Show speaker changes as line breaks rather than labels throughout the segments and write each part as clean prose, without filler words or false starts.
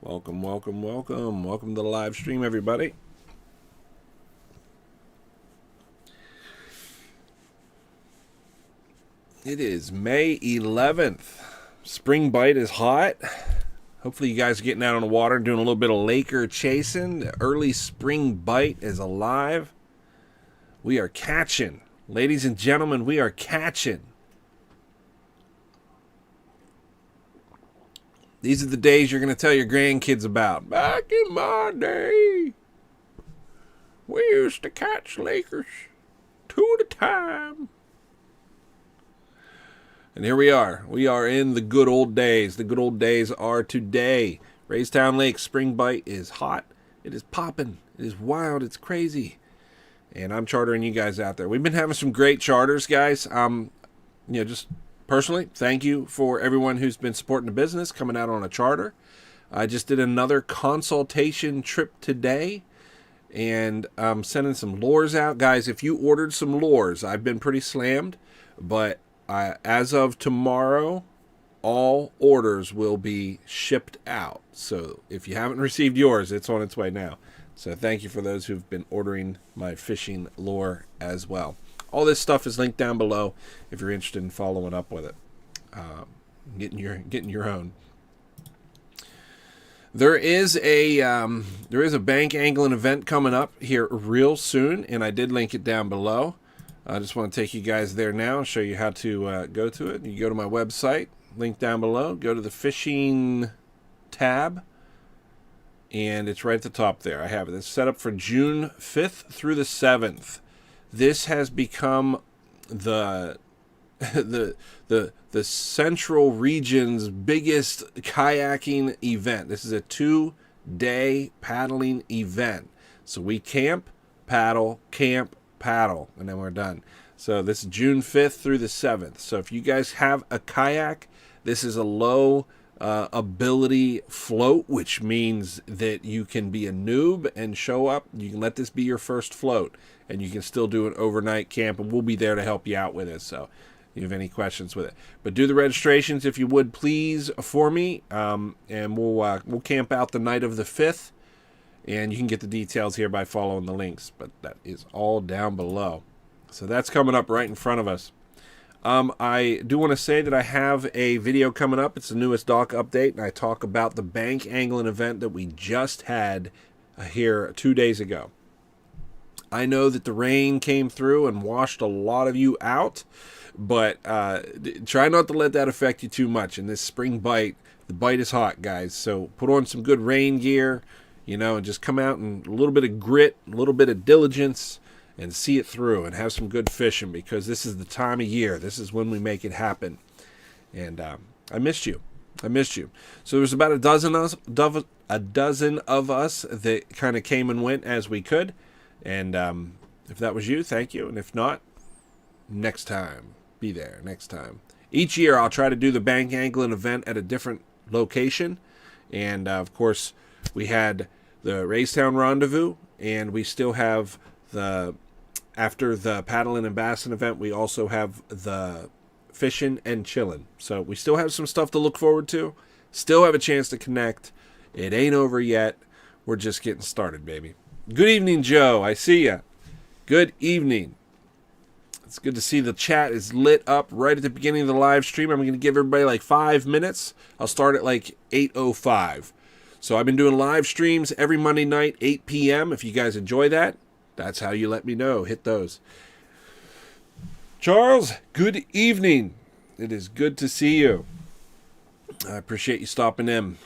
Welcome, welcome, welcome. Welcome to the live stream, everybody. It is May 11th. Spring bite is hot. Hopefully you guys are getting out on the water, doing a little bit of Laker chasing. The early spring bite is alive. We are catching. Ladies and gentlemen, we are catching. These are the days you're going to tell your grandkids about. Back in my day, we used to catch Lakers two at a time. And here we are. We are in the good old days. The good old days are today. Raystown Lake spring bite is hot. It is popping. It is wild. It's crazy. And I'm chartering you guys out there. We've been having some great charters, guys. Just personally, thank you for everyone who's been supporting the business, coming out on a charter. I just did another consultation trip today, and I'm sending some lures out. Guys, if you ordered some lures, I've been pretty slammed, but as of tomorrow, all orders will be shipped out. So if you haven't received yours, it's on its way now. So thank you for those who've been ordering my fishing lure as well. All this stuff is linked down below if you're interested in following up with it, getting your own. There is a bank angling event coming up here real soon, and I did link it down below. I just want to take you guys there now and show you how to go to it. You go to my website, link down below. Go to the fishing tab, and it's right at the top there. I have it. It's set up for June 5th through the 7th. This has become the central region's biggest kayaking event. This is a 2-day paddling event. So we camp, paddle, and then we're done. So this is June 5th through the 7th. So if you guys have a kayak, this is a low ability float, which means that you can be a noob and show up. You can let this be your first float, and you can still do an overnight camp, and we'll be there to help you out with it. So if you have any questions with it, but do the registrations if you would, please, for me, and we'll camp out the night of the 5th, and you can get the details here by following the links, but that is all down below. So that's coming up right in front of us. I do want to say that I have a video coming up. It's the newest dock update, and I talk about the bank angling event that we just had here 2 days ago. I know that the rain came through and washed a lot of you out, but try not to let that affect you too much. In this spring bite, the bite is hot, guys. So put on some good rain gear, and just come out and a little bit of grit, a little bit of diligence, and see it through and have some good fishing, because this is the time of year. This is when we make it happen. And I missed you. So there's about a dozen of us that kind of came and went as we could. And if that was you, thank you. And if not, next time. Be there next time. Each year I'll try to do the bank angling event at a different location. And of course, we had the Raystown Rendezvous, and we still have after the paddling and bassin event, we also have the fishing and chilling. So we still have some stuff to look forward to. Still have a chance to connect. It ain't over yet. We're just getting started, baby. Good evening, Joe. I see ya. Good evening. It's good to see the chat is lit up right at the beginning of the live stream. I'm going to give everybody like 5 minutes. I'll start at like 8:05. So I've been doing live streams every Monday night, 8 p.m. If you guys enjoy that, that's how you let me know. Hit those. Charles, good evening. It is good to see you. I appreciate you stopping in.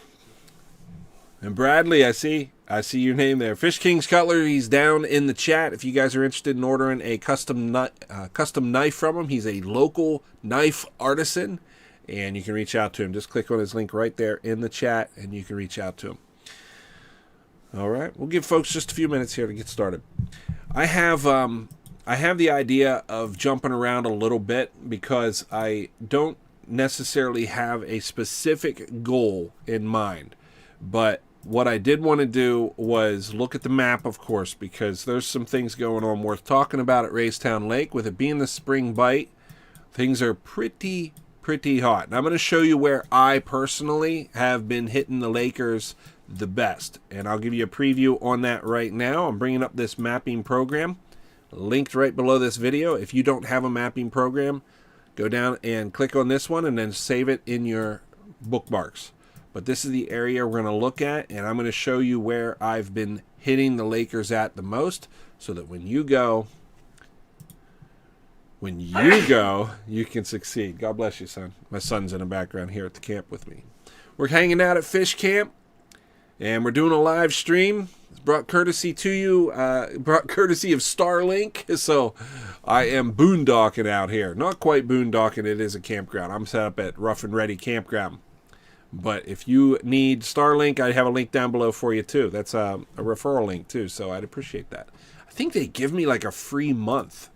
And Bradley, I see your name there. Fish King's Cutler, he's down in the chat. If you guys are interested in ordering a custom knife from him, he's a local knife artisan, and you can reach out to him. Just click on his link right there in the chat, and you can reach out to him. All right, we'll give folks just a few minutes here to get started. I have the idea of jumping around a little bit because I don't necessarily have a specific goal in mind, but what I did want to do was look at the map, of course, because there's some things going on worth talking about at Raystown Lake. With it being the spring bite, things are pretty hot. And I'm going to show you where I personally have been hitting the Lakers the best. And I'll give you a preview on that right now. I'm bringing up this mapping program linked right below this video. If you don't have a mapping program, go down and click on this one and then save it in your bookmarks. But this is the area we're going to look at, and I'm going to show you where I've been hitting the Lakers at the most, so that when you go, you can succeed. God bless you, son. My son's in the background here at the camp with me. We're hanging out at Fish Camp, and we're doing a live stream. It's brought courtesy to you, brought courtesy of Starlink. So I am boondocking out here. Not quite boondocking. It is a campground. I'm set up at Rough and Ready Campground. But if you need Starlink, I have a link down below for you too. That's a referral link too, so I'd appreciate that. I think they give me like a free month.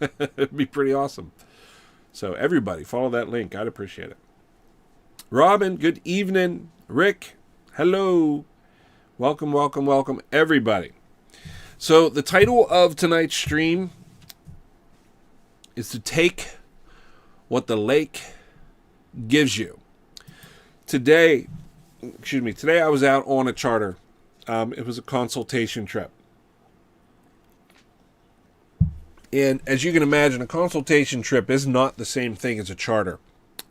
It'd be pretty awesome. So everybody, follow that link. I'd appreciate it. Robin, good evening. Rick, hello. Welcome, welcome, welcome, everybody. So the title of tonight's stream is to take what the lake gives you. Today I was out on a charter. It was a consultation trip. And as you can imagine, a consultation trip is not the same thing as a charter.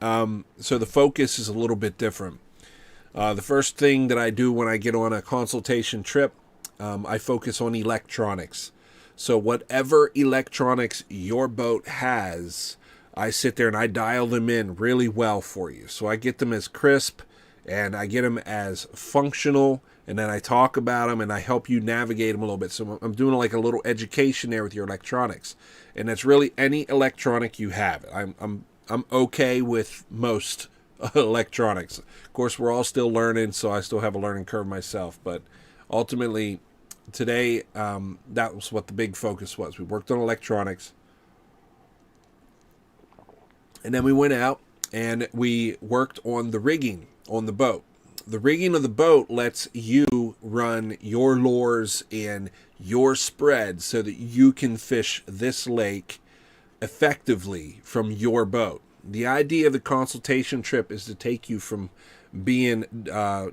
So the focus is a little bit different. The first thing that I do when I get on a consultation trip, I focus on electronics. So whatever electronics your boat has, I sit there and I dial them in really well for you. So I get them as crisp and I get them as functional, and then I talk about them and I help you navigate them a little bit. So I'm doing like a little education there with your electronics. And that's really any electronic you have. I'm okay with most electronics. Of course, we're all still learning, so I still have a learning curve myself. But ultimately, today, that was what the big focus was. We worked on electronics. And then we went out and we worked on the rigging on the boat. The rigging of the boat lets you run your lures and your spread so that you can fish this lake effectively from your boat. The idea of the consultation trip is to take you from being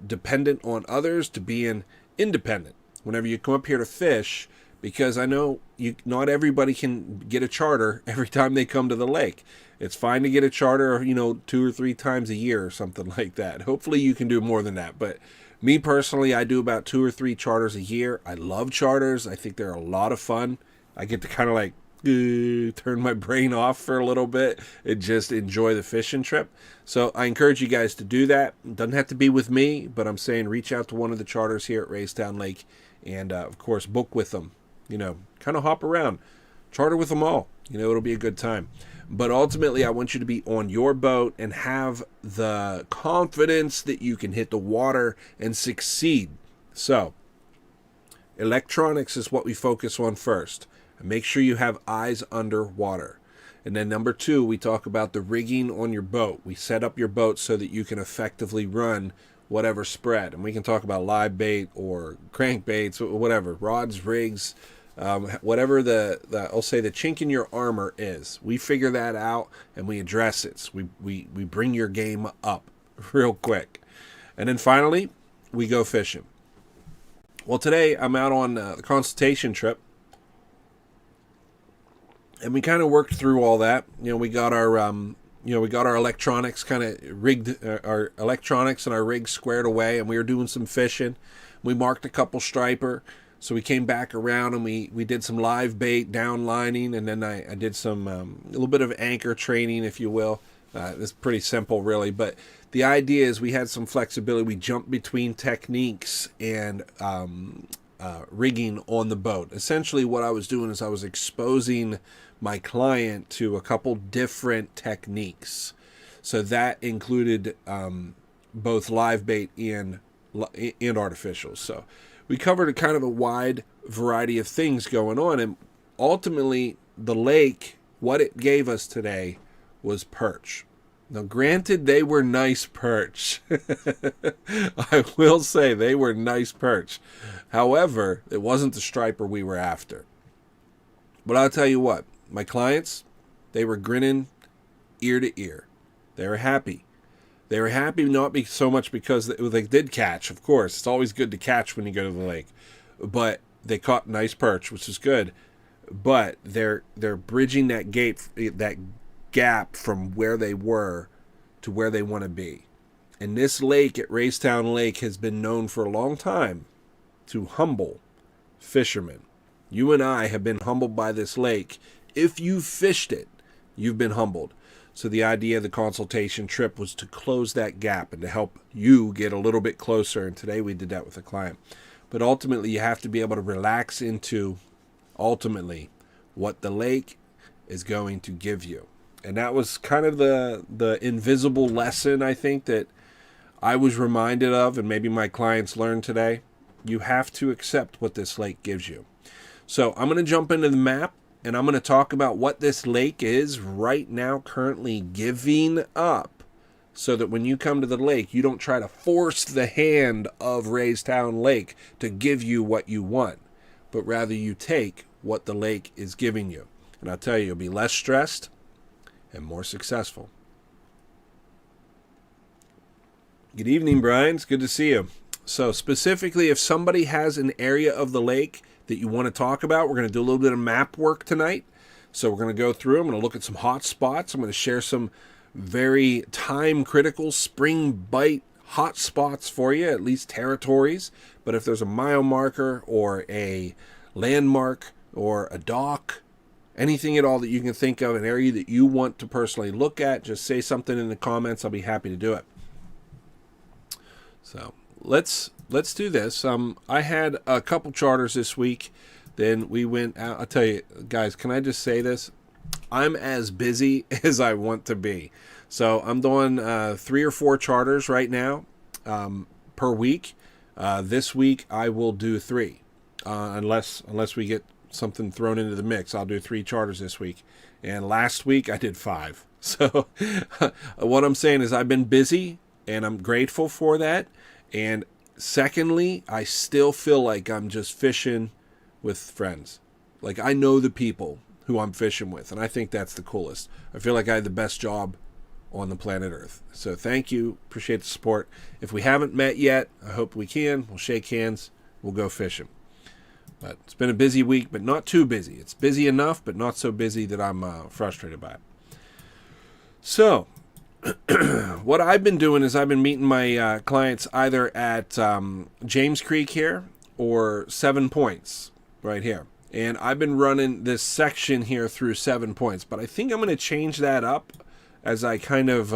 dependent on others to being independent. Whenever you come up here to fish, because I know not everybody can get a charter every time they come to the lake. It's fine to get a charter, 2 or 3 times a year or something like that. Hopefully you can do more than that. But me personally, I do about 2 or 3 charters a year. I love charters. I think they're a lot of fun. I get to kind of like turn my brain off for a little bit and just enjoy the fishing trip. So I encourage you guys to do that. It doesn't have to be with me, but I'm saying reach out to one of the charters here at Raystown Lake and, of course, book with them. Kind of hop around. Charter with them all. It'll be a good time. But ultimately, I want you to be on your boat and have the confidence that you can hit the water and succeed. So, electronics is what we focus on first. Make sure you have eyes underwater. And then number 2, we talk about the rigging on your boat. We set up your boat so that you can effectively run whatever spread. And we can talk about live bait or crankbaits, whatever, rods, rigs, whatever I'll say the chink in your armor is. We figure that out and we address it. So we bring your game up real quick. And then finally, we go fishing. Well, today I'm out on the consultation trip. And we kind of worked through all that. We got our electronics kind of rigged, our electronics and our rigs squared away, and we were doing some fishing. We marked a couple striper. So we came back around and we did some live bait downlining, and then I did some a little bit of anchor training, if you will. It's pretty simple, really. But the idea is we had some flexibility. We jumped between techniques and rigging on the boat. Essentially, what I was doing is I was exposing my client to a couple different techniques. So that included both live bait and artificials. So we covered a kind of a wide variety of things going on, and ultimately the lake, what it gave us today was perch. Now, granted, they were nice perch. I will say they were nice perch. However, it wasn't the striper we were after. But I'll tell you what, my clients, they were grinning ear to ear. They were happy. They were happy not so much because they did catch, of course. It's always good to catch when you go to the lake. But they caught nice perch, which is good. But they're bridging that gap from where they were to where they want to be. And this lake at Raystown Lake has been known for a long time to humble fishermen. You and I have been humbled by this lake. If you fished it, you've been humbled. So the idea of the consultation trip was to close that gap and to help you get a little bit closer. And today we did that with a client. But ultimately, you have to be able to relax into, ultimately, what the lake is going to give you. And that was kind of the invisible lesson, I think, that I was reminded of, and maybe my clients learned today. You have to accept what this lake gives you. So I'm going to jump into the map, and I'm going to talk about what this lake is right now currently giving up, so that when you come to the lake, you don't try to force the hand of Raystown Lake to give you what you want, but rather you take what the lake is giving you. And I'll tell you, you'll be less stressed and more successful. Good evening, Brian. It's good to see you. So specifically, if somebody has an area of the lake that you want to talk about, we're going to do a little bit of map work tonight. So we're going to go through. I'm going to look at some hot spots. I'm going to share some very time-critical spring bite hot spots for you, at least territories. But if there's a mile marker or a landmark or a dock, anything at all that you can think of, an area that you want to personally look at, just say something in the comments. I'll be happy to do it. So let's do this. I had a couple charters this week. Then we went out. I'll tell you, guys, can I just say this? I'm as busy as I want to be. So I'm doing 3 or 4 charters right now per week. This week I will do 3, unless we get something thrown into the mix. I'll do 3 charters this week. And last week I did 5. So what I'm saying is I've been busy, and I'm grateful for that. And secondly, I still feel like I'm just fishing with friends. Like, I know the people who I'm fishing with, and I think that's the coolest. I feel like I have the best job on the planet Earth. So thank you. Appreciate the support. If we haven't met yet, I hope we can. We'll shake hands. We'll go fishing. But it's been a busy week, but not too busy. It's busy enough, but not so busy that I'm frustrated by it. So what I've been doing is I've been meeting my clients either at James Creek here or 7 Points right here. And I've been running this section here through 7 Points. But I think I'm going to change that up, as I kind of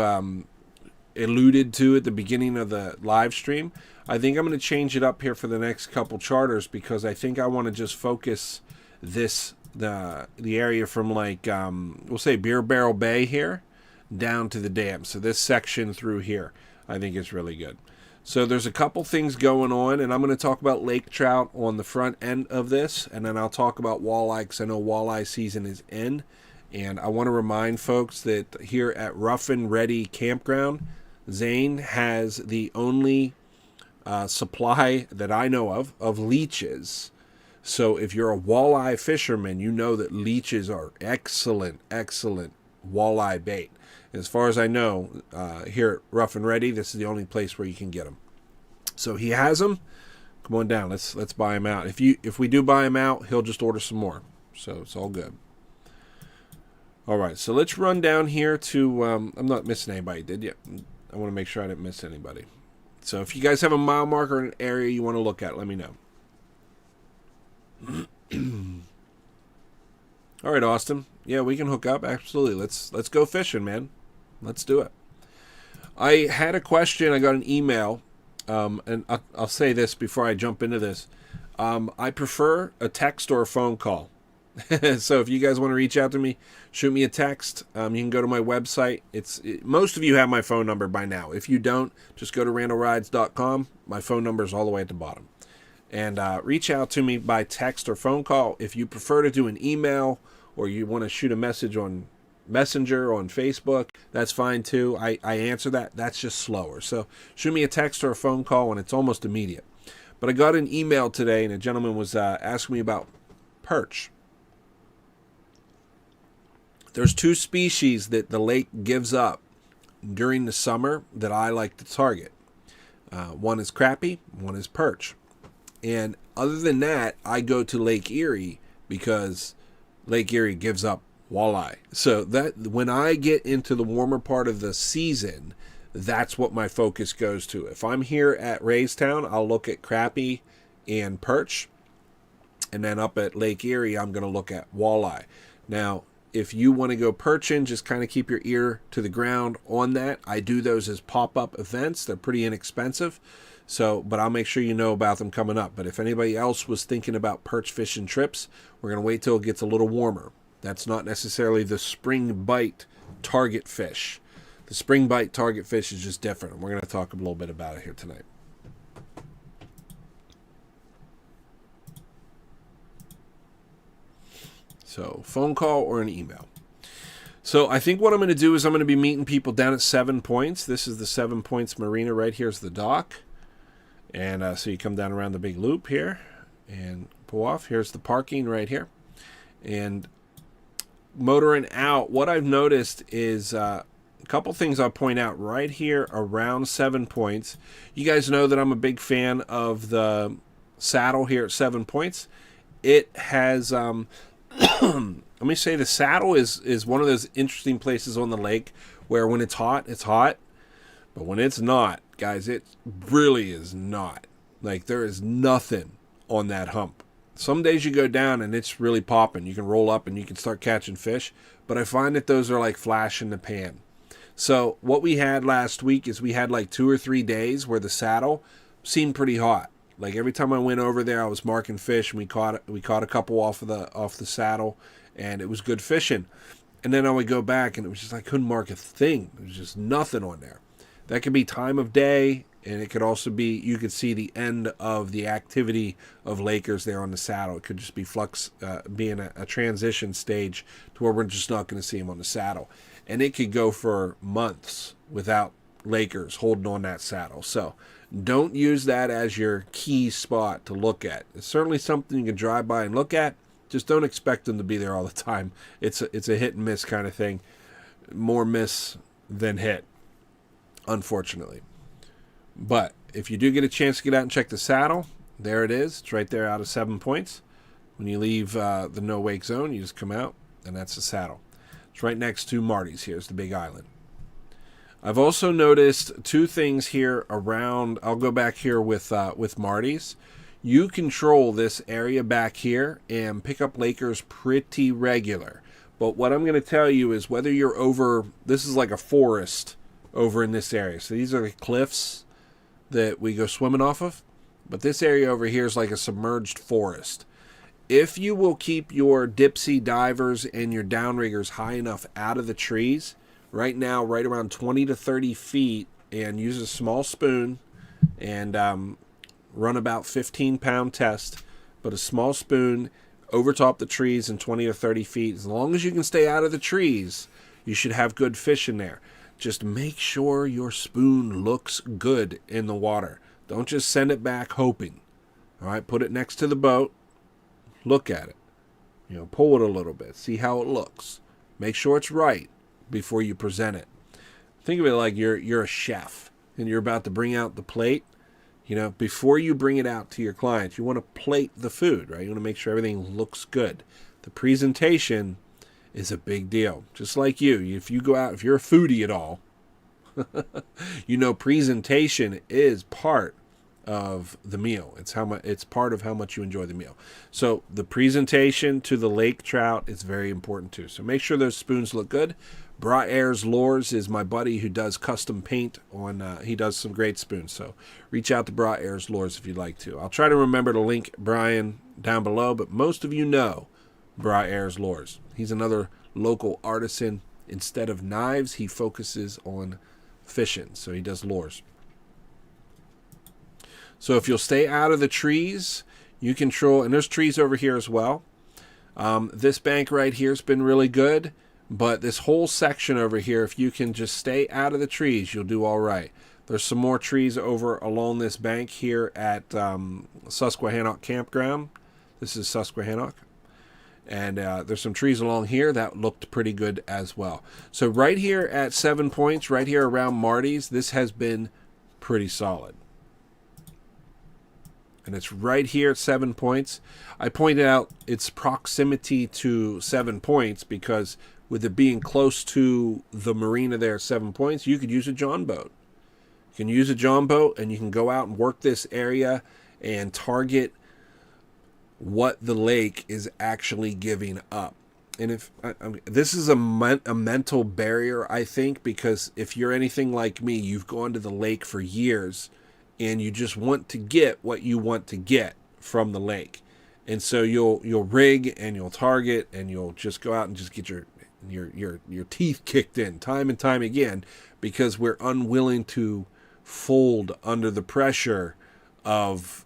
alluded to at the beginning of the live stream. I think I'm going to change it up here for the next couple charters, because I think I want to just focus the area from, like, we'll say Beer Barrel Bay here down to the dam. So this section through here, I think is really good. So there's a couple things going on, and I'm going to talk about lake trout on the front end of this, and then I'll talk about walleye, because I know walleye season is in. And I want to remind folks that here at Rough and Ready Campground, Zane has the only supply that I know of leeches. So if you're a walleye fisherman, you know that leeches are excellent walleye bait. As far as I know, here at Rough and Ready, this is the only place where you can get them. So he has them. Come on down. Let's buy him out. If we do buy him out, he'll just order some more. So it's all good. All right. So let's run down here to. I'm not missing anybody, did you? I want to make sure I didn't miss anybody. So if you guys have a mile marker in an area you want to look at, let me know. All right, Austin. Yeah, we can hook up. Absolutely. Let's go fishing, man. Let's do it. I had a question. I got an email, and I'll say this before I jump into this. I prefer a text or a phone call. So if you guys want to reach out to me, shoot me a text. You can go to my website. Most of you have my phone number by now. If you don't, just go to randallrydes.com. My phone number is all the way at the bottom. And reach out to me by text or phone call. If you prefer to do an email, or you want to shoot a message on Messenger on Facebook, that's fine too. I answer that. That's just slower. So shoot me a text or a phone call, and it's almost immediate. But I got an email today, and a gentleman was asking me about perch. There's 2 species that the lake gives up during the summer that I like to target. One is crappie, one is perch. And other than that, I go to Lake Erie because Lake Erie gives up walleye. So that when I get into the warmer part of the season, that's what my focus goes to. If I'm here at Raystown, I'll look at crappie and perch. And then up at Lake Erie, I'm going to look at walleye. Now, if you want to go perching, just kind of keep your ear to the ground on that. I do those as pop-up events. They're pretty inexpensive. So, but I'll make sure you know about them coming up. But if anybody else was thinking about perch fishing trips, we're going to wait till it gets a little warmer. That's not necessarily the spring bite target fish. The spring bite target fish is just different. And we're going to talk a little bit about it here tonight. So, phone call or an email. So, I think what I'm going to do is I'm going to be meeting people down at 7 Points. This is the 7 Points Marina. Right here's the dock. And so you come down around the big loop here and pull off. Here's the parking right here. And motoring out, what I've noticed is a couple things I'll point out right here around 7 Points. You guys know that I'm a big fan of the saddle here at 7 Points. It has... let me say the saddle is one of those interesting places on the lake where when it's hot, but when it's not, guys, it really is not. Like, there is nothing on that hump. Some days you go down and it's really popping. You can roll up and you can start catching fish, but I find that those are like flash in the pan. So what we had last week is we had like 2 or 3 days where the saddle seemed pretty hot. Like every time I went over there, I was marking fish, and we caught a couple off the saddle, and it was good fishing. And then I would go back, and it was just I couldn't mark a thing. There was just nothing on there. That could be time of day, and it could also be you could see the end of the activity of Lakers there on the saddle. It could just be being a transition stage to where we're just not going to see them on the saddle, and it could go for months without Lakers holding on that saddle. So don't use that as your key spot to look at. It's certainly something you can drive by and look at. Just don't expect them to be there all the time. It's a hit and miss kind of thing. More miss than hit, unfortunately. But if you do get a chance to get out and check the saddle, there it is. It's right there out of 7 Points. When you leave the no wake zone, you just come out, and that's the saddle. It's right next to Marty's. Here's the big island. I've also noticed 2 things here around. I'll go back here with Marty's. You control this area back here and pick up Lakers pretty regular. But what I'm going to tell you is whether you're over, this is like a forest over in this area. So these are the cliffs that we go swimming off of. But this area over here is like a submerged forest. If you will keep your dipsy divers and your downriggers high enough out of the trees, right now, right around 20 to 30 feet, and use a small spoon and run about 15-pound test, but a small spoon over top the trees and 20 or 30 feet. As long as you can stay out of the trees, you should have good fish in there. Just make sure your spoon looks good in the water. Don't just send it back hoping. All right, put it next to the boat. Look at it. Pull it a little bit. See how it looks. Make sure it's right before you present it. Think of it like you're a chef and you're about to bring out the plate. Before you bring it out to your clients, you want to plate the food, right? You want to make sure everything looks good. The presentation is a big deal. Just like you. If you go out, if you're a foodie at all, presentation is part of the meal. It's part of how much you enjoy the meal. So the presentation to the lake trout is very important too. So make sure those spoons look good. Bra'er's Lures is my buddy who does custom paint on. He does some great spoons. So reach out to Bra'er's Lures if you'd like to. I'll try to remember to link Brian down below, but most of you know Bra'er's Lures. He's another local artisan. Instead of knives, he focuses on fishing. So he does lures. So if you'll stay out of the trees, you control, and there's trees over here as well. This bank right here has been really good, but this whole section over here, if you can just stay out of the trees, you'll do all right. There's some more trees over along this bank here at Susquehannock Campground. This is Susquehannock. And there's some trees along here that looked pretty good as well. So right here at 7 points, right here around Marty's, this has been pretty solid. And it's right here at 7 points. I pointed out its proximity to 7 points because with it being close to the marina there at 7 points, you could use a John boat. You can use a John boat and you can go out and work this area and target what the lake is actually giving up. And if this is a mental barrier, I think, because if you're anything like me, you've gone to the lake for years and you just want to get what you want to get from the lake. And so you'll rig and you'll target and you'll just go out and just get your teeth kicked in time and time again because we're unwilling to fold under the pressure of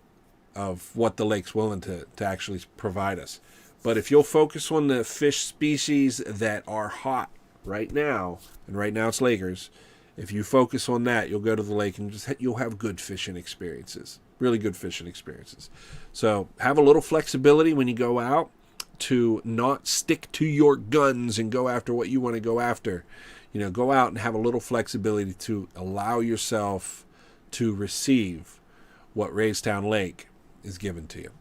what the lake's willing to actually provide us. But if you'll focus on the fish species that are hot right now, and right now it's Lakers, if you focus on that, you'll go to the lake and you'll have good fishing experiences, really good fishing experiences. So have a little flexibility when you go out to not stick to your guns and go after what you want to go after. Go out and have a little flexibility to allow yourself to receive what Raystown Lake is given to you.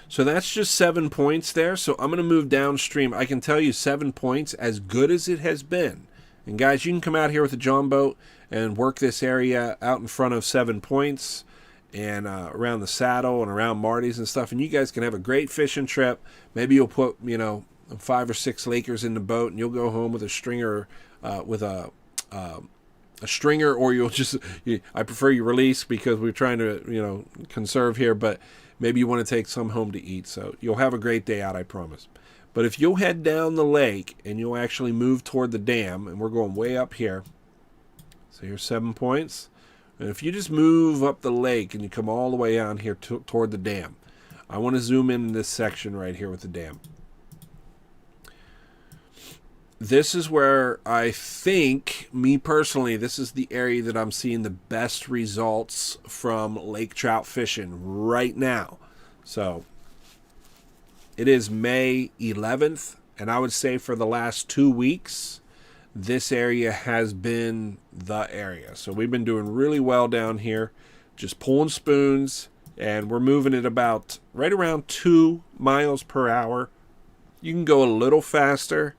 So that's just 7 points there. So I'm going to move downstream. I can tell you 7 points, as good as it has been. And guys, you can come out here with a John boat and work this area out in front of 7 points and around the saddle and around Marty's and stuff. And you guys can have a great fishing trip. Maybe you'll put, 5 or 6 Lakers in the boat and you'll go home with a stringer, a stringer, or I prefer you release because we're trying to, conserve here, but maybe you want to take some home to eat. So you'll have a great day out, I promise. But if you'll head down the lake and you'll actually move toward the dam, and we're going way up here. So here's 7 points. And if you just move up the lake and you come all the way down here toward the dam, I want to zoom in this section right here with the dam. This is where I think, me personally, this is the area that I'm seeing the best results from lake trout fishing right now. So it is May 11th, and I would say for the last 2 weeks, this area has been the area. So we've been doing really well down here, just pulling spoons, and we're moving at about right around 2 miles per hour. You can go a little faster.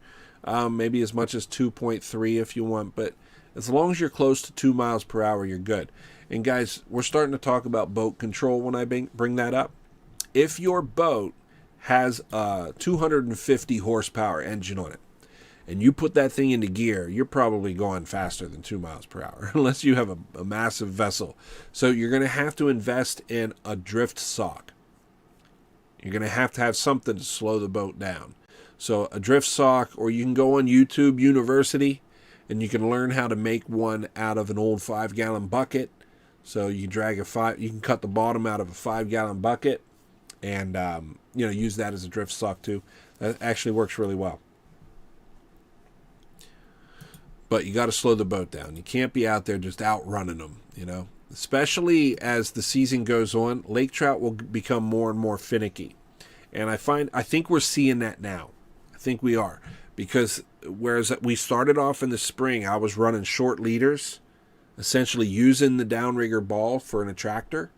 Maybe as much as 2.3 if you want, but as long as you're close to 2 miles per hour, you're good. And guys, we're starting to talk about boat control when I bring that up. If your boat has a 250 horsepower engine on it, and you put that thing into gear, you're probably going faster than 2 miles per hour, unless you have a massive vessel. So you're going to have to invest in a drift sock. You're going to have something to slow the boat down. So a drift sock, or you can go on YouTube University and you can learn how to make one out of an old 5-gallon bucket. So you you can cut the bottom out of a 5-gallon bucket and use that as a drift sock too. That actually works really well. But you got to slow the boat down. You can't be out there just outrunning them, Especially as the season goes on, lake trout will become more and more finicky. And I think we're seeing that now. I think we are. Because whereas we started off in the spring, I was running short leaders, essentially using the downrigger ball for an attractor,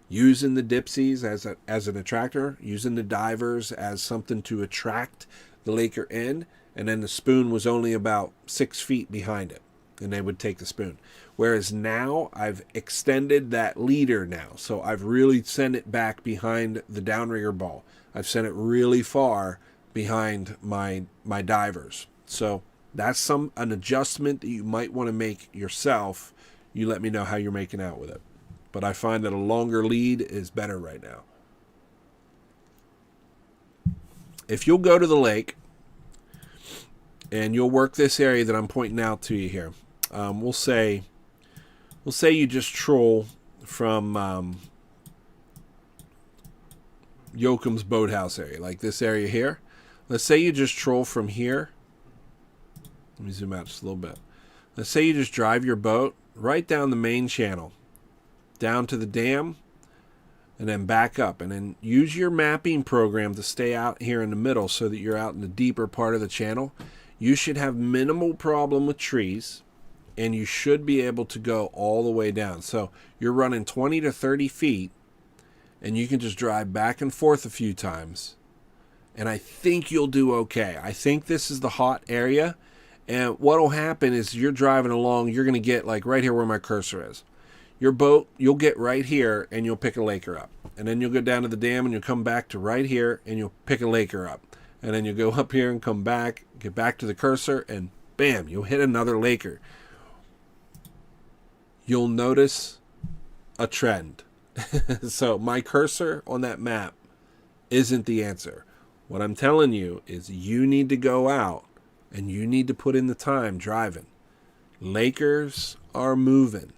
using the dipsies as an attractor, using the divers as something to attract the laker in, and then the spoon was only about 6 feet behind it, and they would take the spoon. Whereas now I've extended that leader now, so I've really sent it back behind the downrigger ball. I've sent it really far behind my divers. So that's an adjustment that you might want to make yourself. You let me know how you're making out with it. But I find that a longer lead is better right now. If you'll go to the lake and you'll work this area that I'm pointing out to you here, we'll say you just troll from Yoakum's boathouse area, like this area here. Let's say you just troll from here. Let me zoom out just a little bit. Let's say you just drive your boat right down the main channel, down to the dam, and then back up, and then use your mapping program to stay out here in the middle so that you're out in the deeper part of the channel. You should have minimal problem with trees, and you should be able to go all the way down. So you're running 20 to 30 feet, and you can just drive back and forth a few times, and I think you'll do okay. I think this is the hot area, and what will happen is you're driving along, you're going to get like right here where my cursor is. Your boat, you'll get right here, and you'll pick a laker up. And then you'll go down to the dam, and you'll come back to right here, and you'll pick a laker up. And then you'll go up here and come back, get back to the cursor, and bam, you'll hit another laker. You'll notice a trend. So my cursor on that map isn't the answer. What I'm telling you is you need to go out, and you need to put in the time driving. Lakers are moving.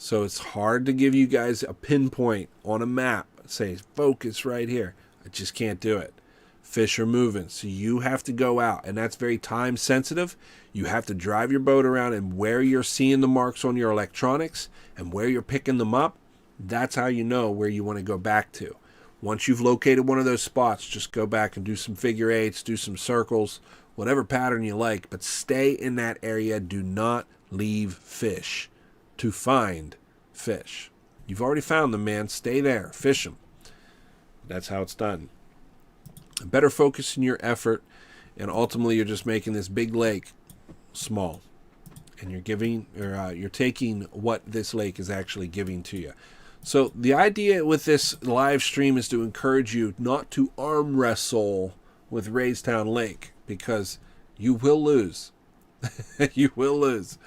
So it's hard to give you guys a pinpoint on a map. Say, focus right here. I just can't do it. Fish are moving. So you have to go out. And that's very time sensitive. You have to drive your boat around, and where you're seeing the marks on your electronics and where you're picking them up, that's how you know where you want to go back to. Once you've located one of those spots, just go back and do some figure eights, do some circles, whatever pattern you like. But stay in that area. Do not leave fish to find fish. You've already found them, man. Stay there. Fish them. That's how it's done. Better focus in your effort, and ultimately you're just making this big lake small, and you're taking what this lake is actually giving to you. So the idea with this live stream is to encourage you not to arm wrestle with Raystown Lake, because you will lose. You will lose.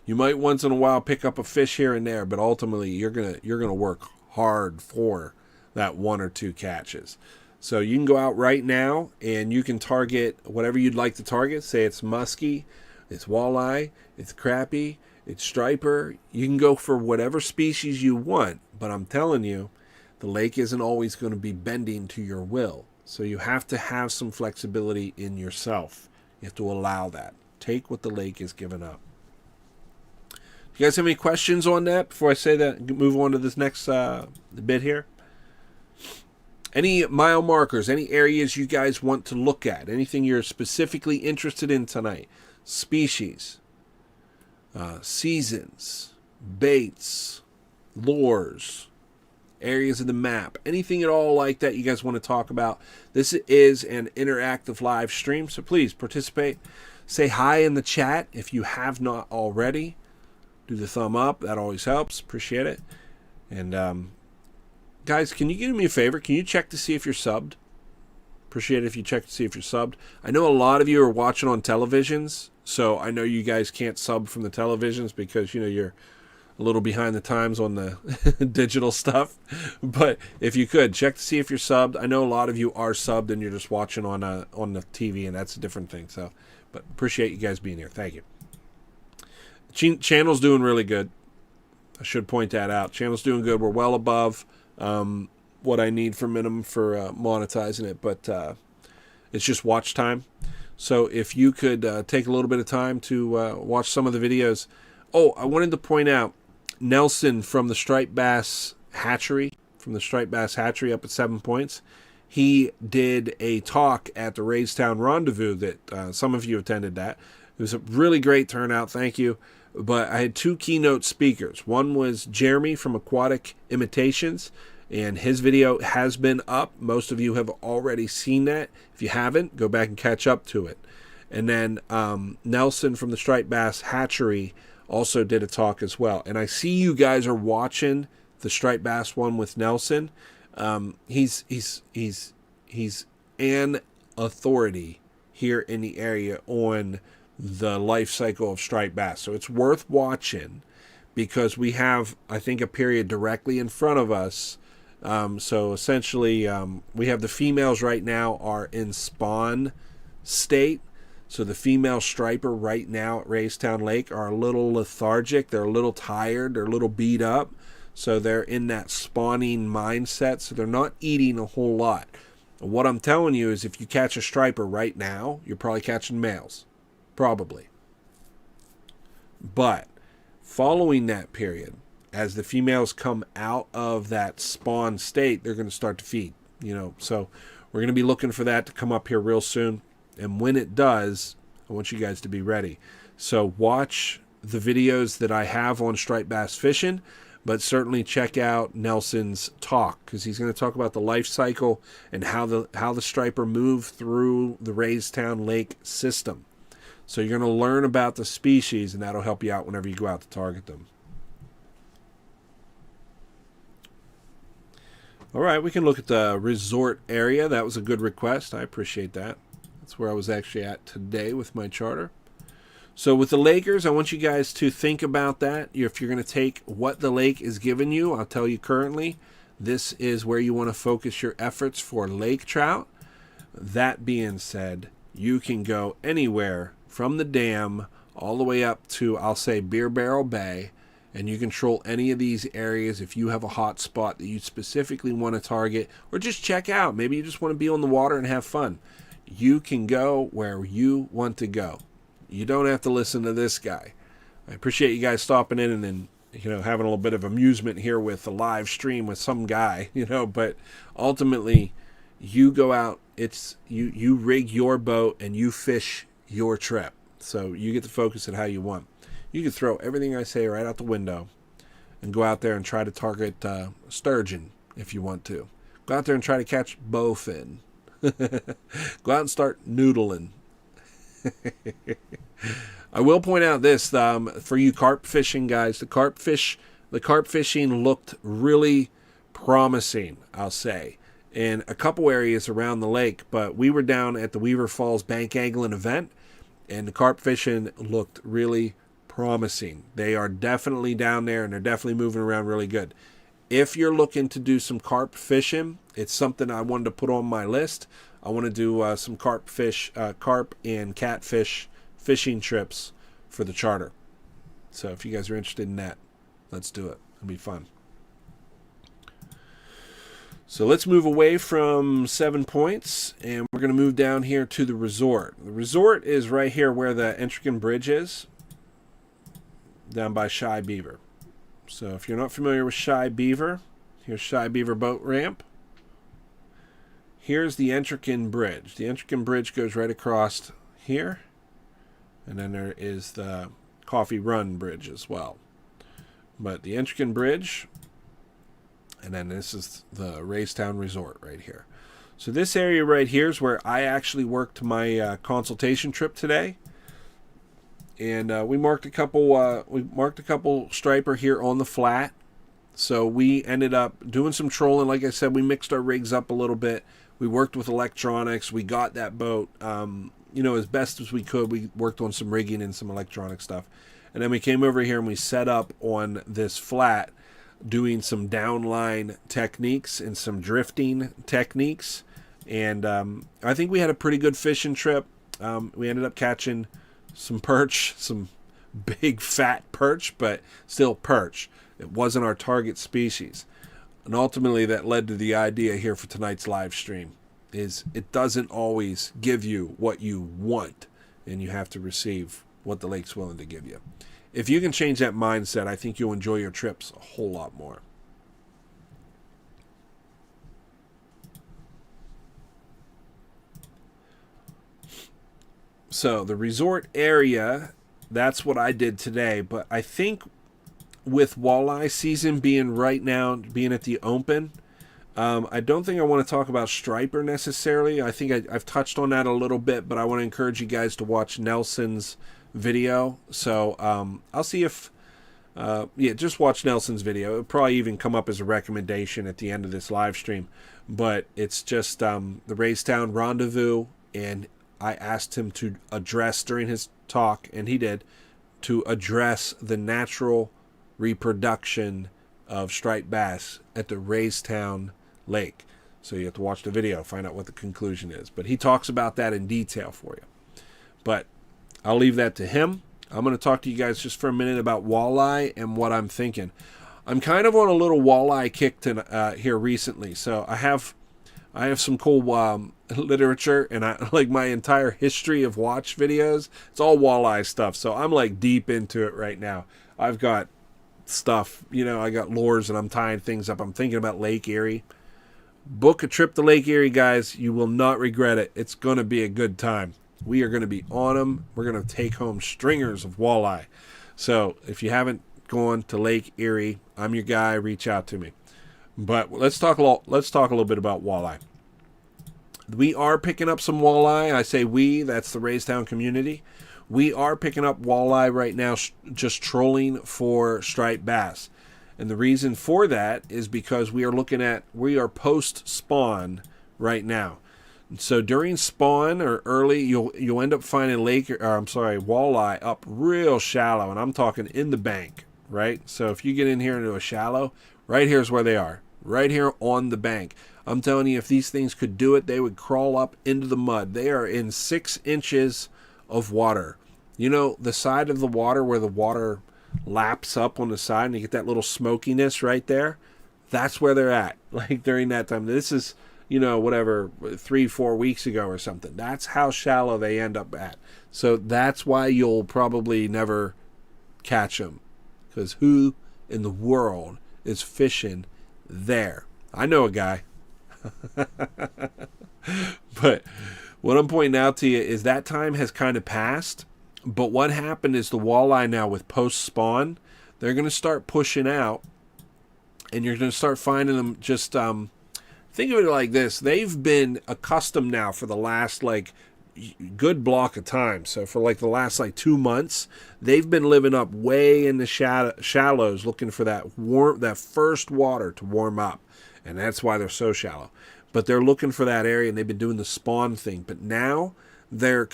You might once in a while pick up a fish here and there, but ultimately you're gonna work hard for that 1 or 2 catches. So you can go out right now and you can target whatever you'd like to target. Say it's muskie, it's walleye, it's crappie, it's striper. You can go for whatever species you want, but I'm telling you, the lake isn't always going to be bending to your will. So you have to have some flexibility in yourself. You have to allow that. Take what the lake is giving up. You guys have any questions on that before I say that? Move on to this next bit here. Any mile markers, any areas you guys want to look at, anything you're specifically interested in tonight? Species, seasons, baits, lures, areas of the map, anything at all like that you guys want to talk about. This is an interactive live stream, so please participate. Say hi in the chat if you have not already. Do the thumb up. That always helps. Appreciate it. And guys, can you do me a favor? Can you check to see if you're subbed? Appreciate it if you check to see if you're subbed. I know a lot of you are watching on televisions, so I know you guys can't sub from the televisions because, you know, you're a little behind the times on the digital stuff. But if you could, check to see if you're subbed. I know a lot of you are subbed and you're just watching on the TV, and that's a different thing. So, but appreciate you guys being here. Thank you. Channel's doing really good. I should point that out. Channel's doing good. We're well above what I need for minimum for monetizing it, but it's just watch time. So if you could take a little bit of time to watch some of the videos. Oh, I wanted to point out Nelson from the Striped Bass Hatchery, up at 7 Points. He did a talk at the Raystown Rendezvous that some of you attended that. It was a really great turnout. Thank you. But I had 2 keynote speakers. One was Jeremy from Aquatic Imitations, and his video has been up. Most of you have already seen that. If you haven't, go back and catch up to it. And then Nelson from the Striped Bass Hatchery also did a talk as well. And I see you guys are watching the Striped Bass one with Nelson. He's an authority here in the area on the life cycle of striped bass. So it's worth watching because we have, I think, a period directly in front of us. So essentially, we have the females right now are in spawn state. So the female striper right now at Raystown Lake are a little lethargic. They're a little tired. They're a little beat up. So they're in that spawning mindset. So they're not eating a whole lot. What I'm telling you is if you catch a striper right now, you're probably catching males. Probably. But following that period, as the females come out of that spawn state, they're going to start to feed, So we're going to be looking for that to come up here real soon. And when it does, I want you guys to be ready. So watch the videos that I have on striped bass fishing, but certainly check out Nelson's talk, because he's going to talk about the life cycle and how the striper move through the Raystown Lake system. So you're going to learn about the species, and that'll help you out whenever you go out to target them. All right, we can look at the resort area. That was a good request. I appreciate that. That's where I was actually at today with my charter. So with the Lakers, I want you guys to think about that. If you're going to take what the lake is giving you, I'll tell you currently, this is where you want to focus your efforts for lake trout. That being said, you can go anywhere from the dam all the way up to, I'll say, Beer Barrel Bay, and you control any of these areas if you have a hot spot that you specifically want to target, or just check out. Maybe you just want to be on the water and have fun. You can go where you want to go. You don't have to listen to this guy. I appreciate you guys stopping in and then, having a little bit of amusement here with a live stream with some guy, but ultimately you go out, it's you rig your boat and you fish your trip. So you get to focus at how you want. You can throw everything I say right out the window and go out there and try to target sturgeon if you want to. Go out there and try to catch bowfin. Go out and start noodling. I will point out this for you carp fishing guys. The carp fishing looked really promising, I'll say, in a couple areas around the lake. But we were down at the Weaver Falls Bank Angling event, and the carp fishing looked really promising. They are definitely down there, and they're definitely moving around really good. If you're looking to do some carp fishing, it's something I wanted to put on my list. I want to do some carp and catfish fishing trips for the charter. So if you guys are interested in that, let's do it. It'll be fun. So let's move away from 7 Points, and we're going to move down here to the resort. The resort is right here where the Entrecon Bridge is, down by Shy Beaver. So if you're not familiar with Shy Beaver, here's Shy Beaver Boat Ramp. Here's the Entrecon Bridge. The Entrecon Bridge goes right across here. And then there is the Coffee Run Bridge as well. But the Entrecon Bridge, and then this is the Raystown Resort right here. So this area right here is where I actually worked my consultation trip today. And we marked a couple striper here on the flat. So we ended up doing some trolling. Like I said, we mixed our rigs up a little bit. We worked with electronics. We got that boat, as best as we could. We worked on some rigging and some electronic stuff. And then we came over here and we set up on this flat doing some downline techniques and some drifting techniques. And I think we had a pretty good fishing trip. We ended up catching some perch, some big fat perch, but still perch. It wasn't our target species. And ultimately that led to the idea here for tonight's live stream, is it doesn't always give you what you want, and you have to receive what the lake's willing to give you. If you can change that mindset, I think you'll enjoy your trips a whole lot more. So the resort area, that's what I did today. But I think with walleye season being right now, being at the open, I don't think I want to talk about striper necessarily. I think I've touched on that a little bit, but I want to encourage you guys to watch Nelson's video. So I'll see if, just watch Nelson's video. It'll probably even come up as a recommendation at the end of this live stream. But it's just the Raystown Rendezvous, and I asked him to address during his talk, and he did, to address the natural reproduction of striped bass at the Raystown Lake. So you have to watch the video, find out what the conclusion is. But he talks about that in detail for you. But I'll leave that to him. I'm going to talk to you guys just for a minute about walleye and what I'm thinking. I'm kind of on a little walleye kick here recently. So I have some cool literature, and like my entire history of watch videos, it's all walleye stuff. So I'm like deep into it right now. I've got stuff. You know, I got lures and I'm tying things up. I'm thinking about Lake Erie. Book a trip to Lake Erie, guys. You will not regret it. It's going to be a good time. We are going to be on them. We're going to take home stringers of walleye. So if you haven't gone to Lake Erie, I'm your guy. Reach out to me. But let's talk a little bit about walleye. We are picking up some walleye. I say we, that's the Raystown community. We are picking up walleye right now, just trolling for striped bass. And the reason for that is because we are post spawn right now. So during spawn or early, you'll end up finding walleye up real shallow, and I'm talking in the bank, right? So if you get in here into a shallow, right here's where they are, right here on the bank. I'm telling you, if these things could do it, they would crawl up into the mud. They are in 6 inches of water. You know, the side of the water where the water laps up on the side and you get that little smokiness right there, that's where they're at, like during that time. This is, you know, whatever, 3-4 weeks ago or something. That's how shallow they end up at. So that's why you'll probably never catch them, because who in the world is fishing there? I know a guy. But what I'm pointing out to you is that time has kind of passed. But what happened is the walleye now with post spawn, they're going to start pushing out, and you're going to start finding them just think of it like this. They've been accustomed now for the last good block of time. So for the last 2 months, they've been living up way in the shallows looking for that first water to warm up. And that's why they're so shallow. But they're looking for that area, and they've been doing the spawn thing. But now they're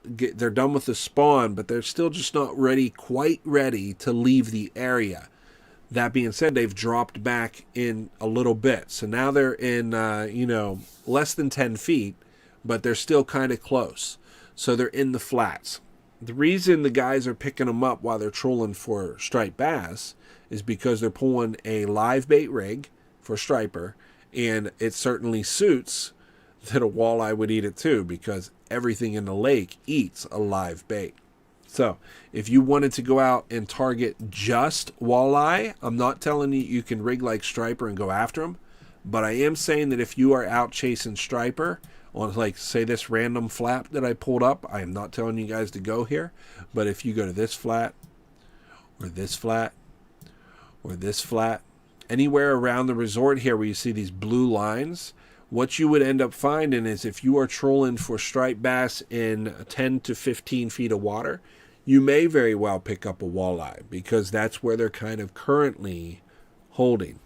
they're done with the spawn, but they're still just not quite ready to leave the area. That being said, they've dropped back in a little bit. So now they're in, less than 10 feet, but they're still kind of close. So they're in the flats. The reason the guys are picking them up while they're trolling for striped bass is because they're pulling a live bait rig for striper, and it certainly suits that a walleye would eat it too, because everything in the lake eats a live bait. So if you wanted to go out and target just walleye, I'm not telling you you can rig like striper and go after them, but I am saying that if you are out chasing striper on, say, this random flat that I pulled up, I am not telling you guys to go here, but if you go to this flat or this flat or this flat, anywhere around the resort here where you see these blue lines, what you would end up finding is if you are trolling for striped bass in 10 to 15 feet of water, you may very well pick up a walleye, because that's where they're kind of currently holding.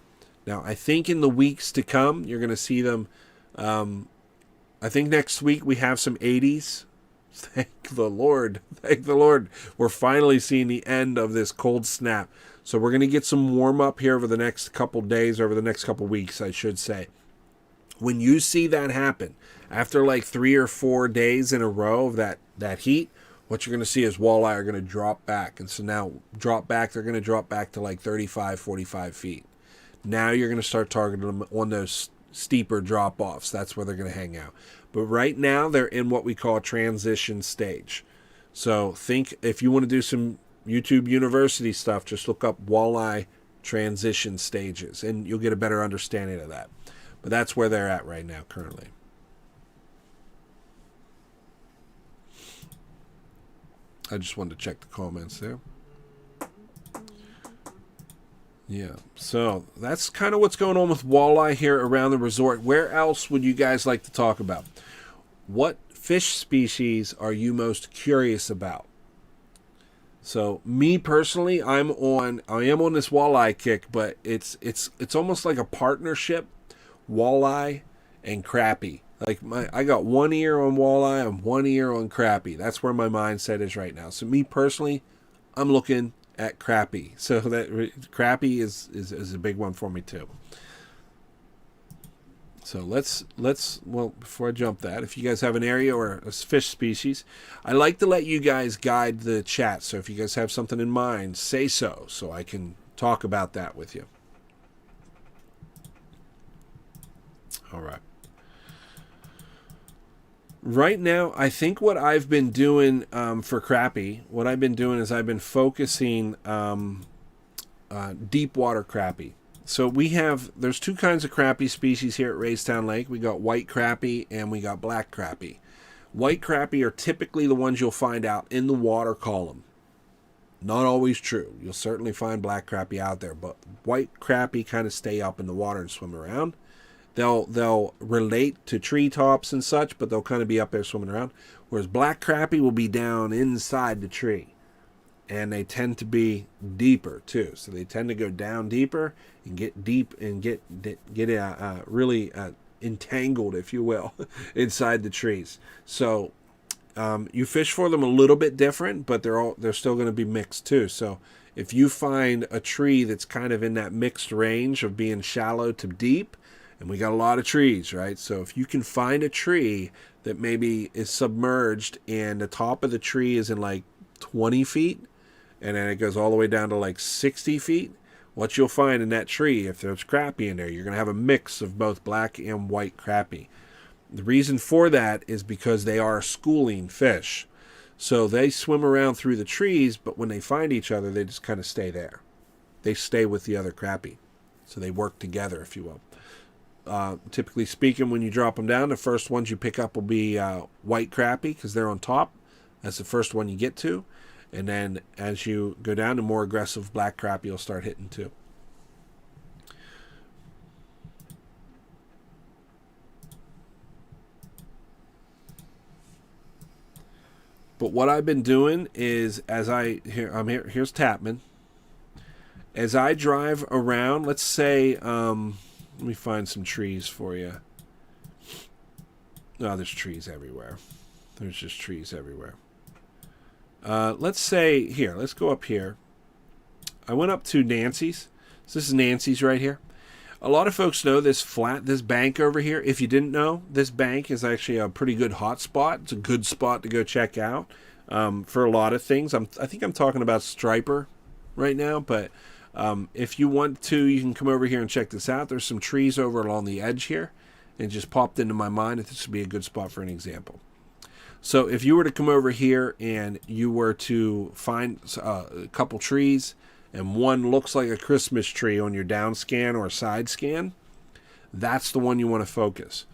Now, I think in the weeks to come, you're going to see them. I think next week we have some 80s. Thank the Lord. Thank the Lord. We're finally seeing the end of this cold snap. So we're going to get some warm up here over the next couple days, over the next couple weeks, I should say. When you see that happen, after 3 or 4 days in a row of that heat, what you're going to see is walleye are going to drop back. And so now they're going to drop back to 35, 45 feet. Now you're going to start targeting them on those steeper drop-offs. That's where they're going to hang out. But right now they're in what we call a transition stage. So think, if you want to do some YouTube University stuff, just look up walleye transition stages, and you'll get a better understanding of that. But that's where they're at right now currently. I just wanted to check the comments there. Yeah, so that's kind of what's going on with walleye here around the resort. Where else would you guys like to talk about? What fish species are you most curious about? So me personally, I am on this walleye kick, but it's almost like a partnership, walleye and crappie. I got one ear on walleye and one ear on crappie. That's where my mindset is right now. So me personally, I'm looking at crappie. So that crappie is a big one for me too. So let's well, before I jump that, if you guys have an area or a fish species, I like to let you guys guide the chat. So if you guys have something in mind, say so I can talk about that with you. All right. Right now, I think what I've been doing for crappie, what I've been doing is I've been focusing deep water crappie. So there's two kinds of crappie species here at Raystown Lake. We got white crappie and we got black crappie. White crappie are typically the ones you'll find out in the water column. Not always true. You'll certainly find black crappie out there, but white crappie kind of stay up in the water and swim around. They'll relate to treetops and such, but they'll kind of be up there swimming around. Whereas black crappie will be down inside the tree. And they tend to be deeper too. So they tend to go down deeper and get deep and get really entangled, if you will, inside the trees. So you fish for them a little bit different, but they're still going to be mixed too. So if you find a tree that's kind of in that mixed range of being shallow to deep, and we got a lot of trees, right? So if you can find a tree that maybe is submerged and the top of the tree is in like 20 feet, and then it goes all the way down to like 60 feet, what you'll find in that tree, if there's crappie in there, you're going to have a mix of both black and white crappie. The reason for that is because they are schooling fish. So they swim around through the trees, but when they find each other, they just kind of stay there. They stay with the other crappie. So they work together, if you will. Typically speaking, when you drop them down, the first ones you pick up will be white crappie because they're on top. That's the first one you get to. And then as you go down to more aggressive black crappie, you'll start hitting too. But what I've been doing is, here's Tapman. As I drive around, let's say, let me find some trees for you. Oh, there's trees everywhere. There's just trees everywhere. Let's say, here, let's go up here. I went up to Nancy's. So this is Nancy's right here. A lot of folks know this bank over here. If you didn't know, this bank is actually a pretty good hot spot. It's a good spot to go check out for a lot of things. I think I'm talking about striper right now, but if you want to, you can come over here and check this out. There's some trees over along the edge here. And it just popped into my mind that this would be a good spot for an example. So if you were to come over here and you were to find a couple trees, and one looks like a Christmas tree on your down scan or side scan, that's the one you want to focus.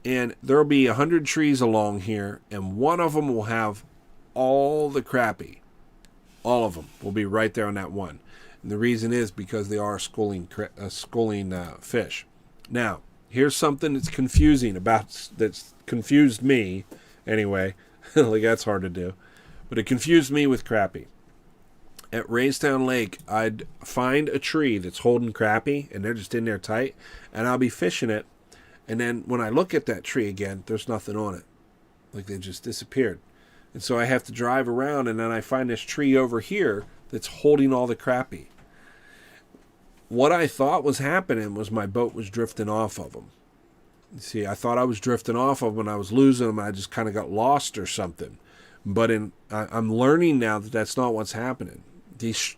And there will be 100 trees along here, and one of them will have all the crappie. All of them will be right there on that one. And the reason is because they are schooling fish. Now, here's something that's confused me anyway. Like, that's hard to do. But it confused me with crappie. At Raystown Lake, I'd find a tree that's holding crappie, and they're just in there tight, and I'll be fishing it, and then when I look at that tree again, there's nothing on it. Like, they just disappeared. And so I have to drive around, and then I find this tree over here that's holding all the crappie. What I thought was happening was my boat was drifting off of them. You see, I thought I was drifting off of them, and I was losing them, and I just kind of got lost or something. But I'm learning now that that's not what's happening. These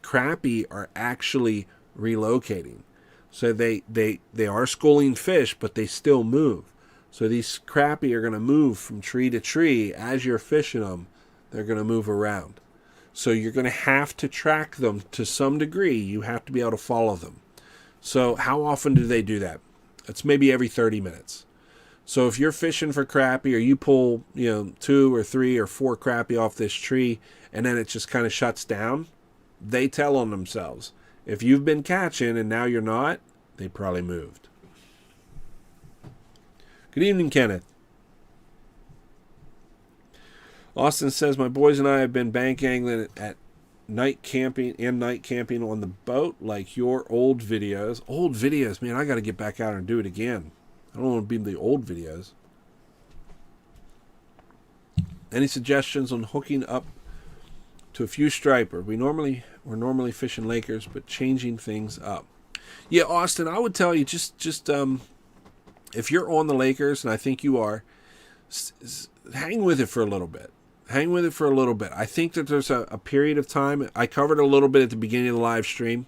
crappie are actually relocating. So they are schooling fish, but they still move. So these crappie are going to move from tree to tree. As you're fishing them, they're going to move around. So you're going to have to track them to some degree. You have to be able to follow them. So how often do they do that? It's maybe every 30 minutes. So if you're fishing for crappie, or you pull 2 or 3 or 4 crappie off this tree, and then it just kind of shuts down, they tell on themselves. If you've been catching and now you're not, they probably moved. Good evening, Kenneth. Austin says, my boys and I have been bank angling at night camping on the boat, like your old videos. Old videos, man, I got to get back out and do it again. I don't want to be the old videos. Any suggestions on hooking up to a few striper? We're normally fishing Lakers, but changing things up. Yeah, Austin, I would tell you just if you're on the Lakers, and I think you are, hang with it for a little bit. Hang with it for a little bit. I think that there's a period of time. I covered a little bit at the beginning of the live stream.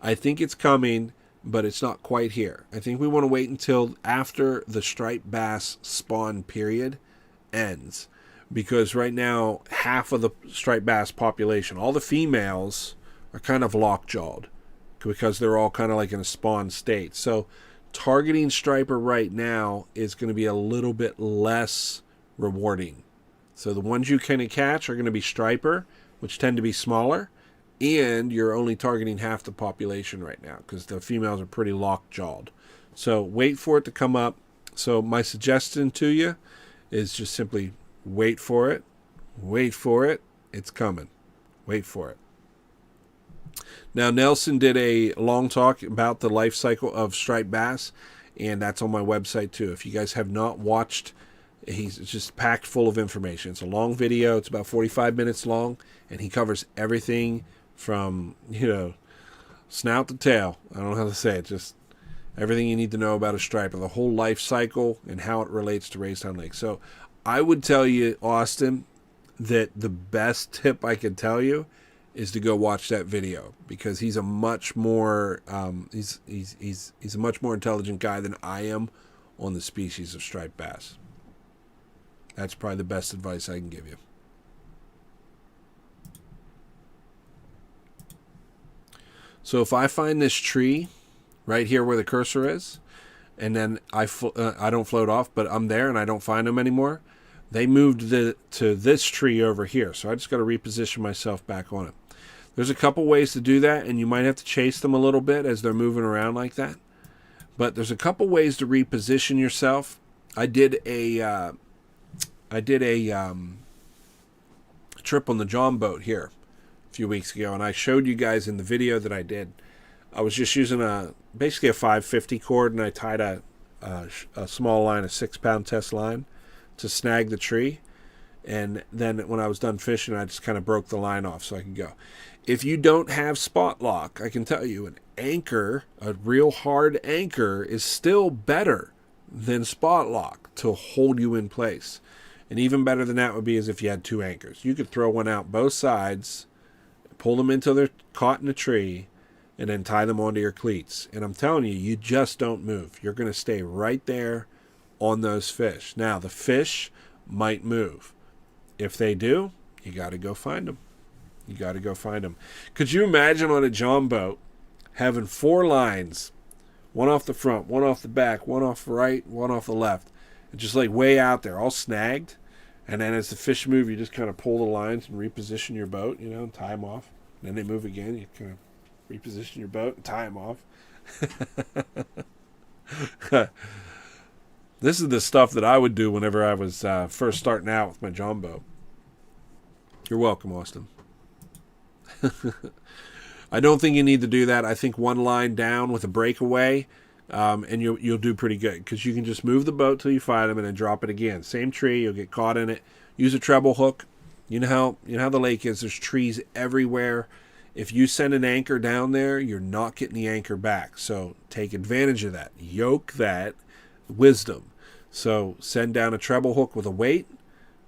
I think it's coming, but it's not quite here. I think we want to wait until after the striped bass spawn period ends. Because right now, half of the striped bass population, all the females, are kind of lockjawed because they're all kind of like in a spawn state. So targeting striper right now is going to be a little bit less rewarding. So the ones you can catch are going to be striper, which tend to be smaller, and you're only targeting half the population right now because the females are pretty lockjawed. So wait for it to come up. So my suggestion to you is just simply wait for it. Wait for it. It's coming. Wait for it. Now, Nelson did a long talk about the life cycle of striped bass, and that's on my website too. If you guys have not watched, he's just packed full of information. It's a long video. It's about 45 minutes long, and he covers everything from, snout to tail. I don't know how to say it. Just everything you need to know about a striper, the whole life cycle, and how it relates to Raystown Lake. So I would tell you, Austin, that the best tip I can tell you is to go watch that video, because he's a much more he's a much more intelligent guy than I am on the species of striped bass. That's probably the best advice I can give you. So if I find this tree right here where the cursor is, and then I don't float off, but I'm there and I don't find them anymore, they moved to this tree over here. So I just got to reposition myself back on it. There's a couple ways to do that, and you might have to chase them a little bit as they're moving around like that. But there's a couple ways to reposition yourself. I did a trip on the John boat here a few weeks ago, and I showed you guys in the video that I did. I was just using basically a 550 cord, and I tied a small line, a 6-pound test line, to snag the tree. And then when I was done fishing, I just kind of broke the line off so I could go. If you don't have spot lock, I can tell you an anchor, a real hard anchor, is still better than spot lock to hold you in place. And even better than that would be as if you had 2 anchors. You could throw one out both sides, pull them until they're caught in a tree, and then tie them onto your cleats. And I'm telling you, you just don't move. You're going to stay right there on those fish. Now, the fish might move. If they do, you got to go find them. You got to go find them. Could you imagine on a John boat having 4 lines, one off the front, one off the back, one off the right, one off the left, and just like way out there, all snagged? And then as the fish move, you just kind of pull the lines and reposition your boat, and tie them off. And then they move again. You kind of reposition your boat and tie them off. This is the stuff that I would do whenever I was first starting out with my John boat. You're welcome, Austin. I don't think you need to do that. I think one line down with a breakaway, and you'll do pretty good, because you can just move the boat till you find them and then drop it again. Same tree, you'll get caught in it. Use a treble hook. You know how the lake is. There's trees everywhere. If you send an anchor down there, you're not getting the anchor back. So take advantage of that. Yoke that wisdom. So send down a treble hook with a weight,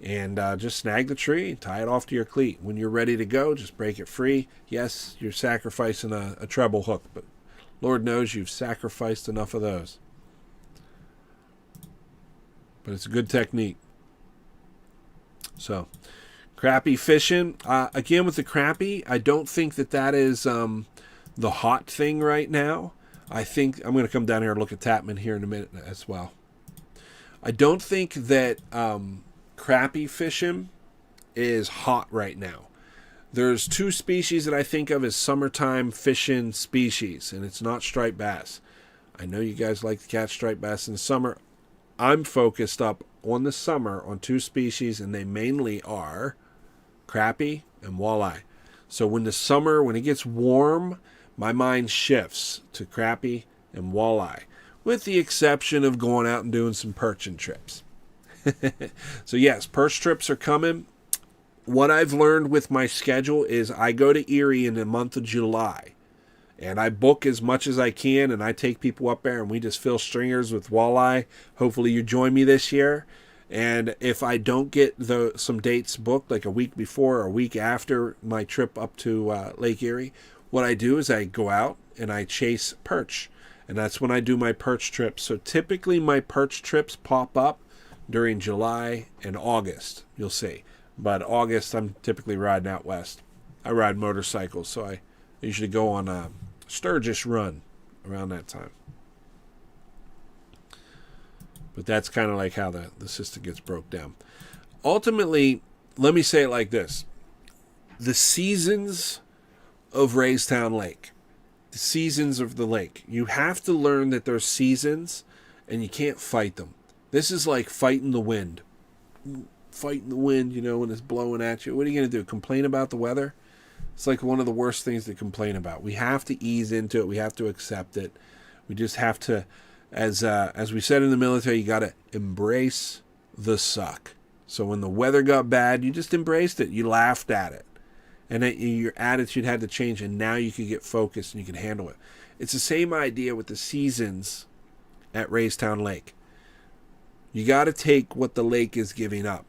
and just snag the tree, tie it off to your cleat. When you're ready to go, just break it free. Yes, you're sacrificing a treble hook, but Lord knows you've sacrificed enough of those. But it's a good technique. So, crappie fishing. Again, with the crappie, I don't think that is the hot thing right now. I think I'm going to come down here and look at Tapman here in a minute as well. I don't think that crappie fishing is hot right now. There's 2 species that I think of as summertime fishing species, and it's not striped bass. I know you guys like to catch striped bass in the summer. I'm focused up on the summer on 2 species, and they mainly are crappie and walleye. So when it gets warm, my mind shifts to crappie and walleye, with the exception of going out and doing some perching trips. So yes, perch trips are coming. What I've learned with my schedule is I go to Erie in the month of July, and I book as much as I can, and I take people up there, and we just fill stringers with walleye. Hopefully you join me this year. And if I don't get some dates booked, like a week before or a week after my trip up to Lake Erie, what I do is I go out and I chase perch. And that's when I do my perch trips. So typically my perch trips pop up during July and August, you'll see. But August, I'm typically riding out west. I ride motorcycles, so I usually go on a Sturgis run around that time. But that's kind of like how the system gets broke down. Ultimately, let me say it like this. The seasons of Raystown Lake, the seasons of the lake, you have to learn that there's seasons and you can't fight them. This is like fighting the wind. Fighting the wind, you know, when it's blowing at you. What are you going to do? Complain about the weather? It's like one of the worst things to complain about. We have to ease into it. We have to accept it. We just have to, as we said in the military, you got to embrace the suck. So when the weather got bad, you just embraced it. You laughed at it. And your attitude had to change, and now you can get focused and you can handle it. It's the same idea with the seasons at Raystown Lake. You got to take what the lake is giving up.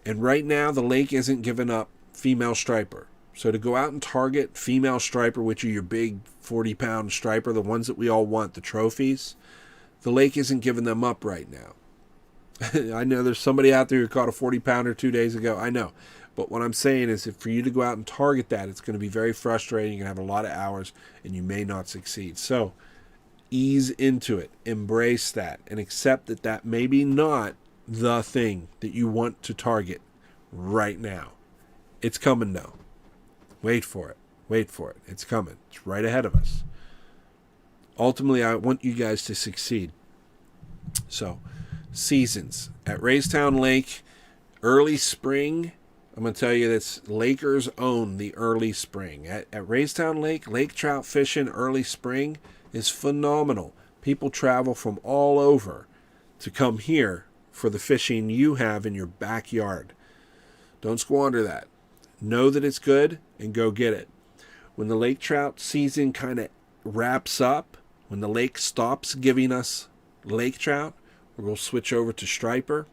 And right now, the lake isn't giving up female striper. So to go out and target female striper, which are your big 40-pound striper, the ones that we all want, the trophies, the lake isn't giving them up right now. I know there's somebody out there who caught a 40-pounder 2 days ago. I know. But what I'm saying is if for you to go out and target that, it's going to be very frustrating. You're going to have a lot of hours, and you may not succeed. So ease into it. Embrace that. And accept that that may be not the thing that you want to target right now. It's coming, though. Wait for it. Wait for it. It's coming. It's right ahead of us. Ultimately, I want you guys to succeed. So, seasons. At Raystown Lake, early spring, I'm going to tell you this, Lakers own the early spring. At Raystown Lake, lake trout fishing early spring is phenomenal. People travel from all over to come here for the fishing you have in your backyard. Don't squander that. Know that it's good and go get it. When the lake trout season kind of wraps up, when the lake stops giving us lake trout, we'll switch over to striper,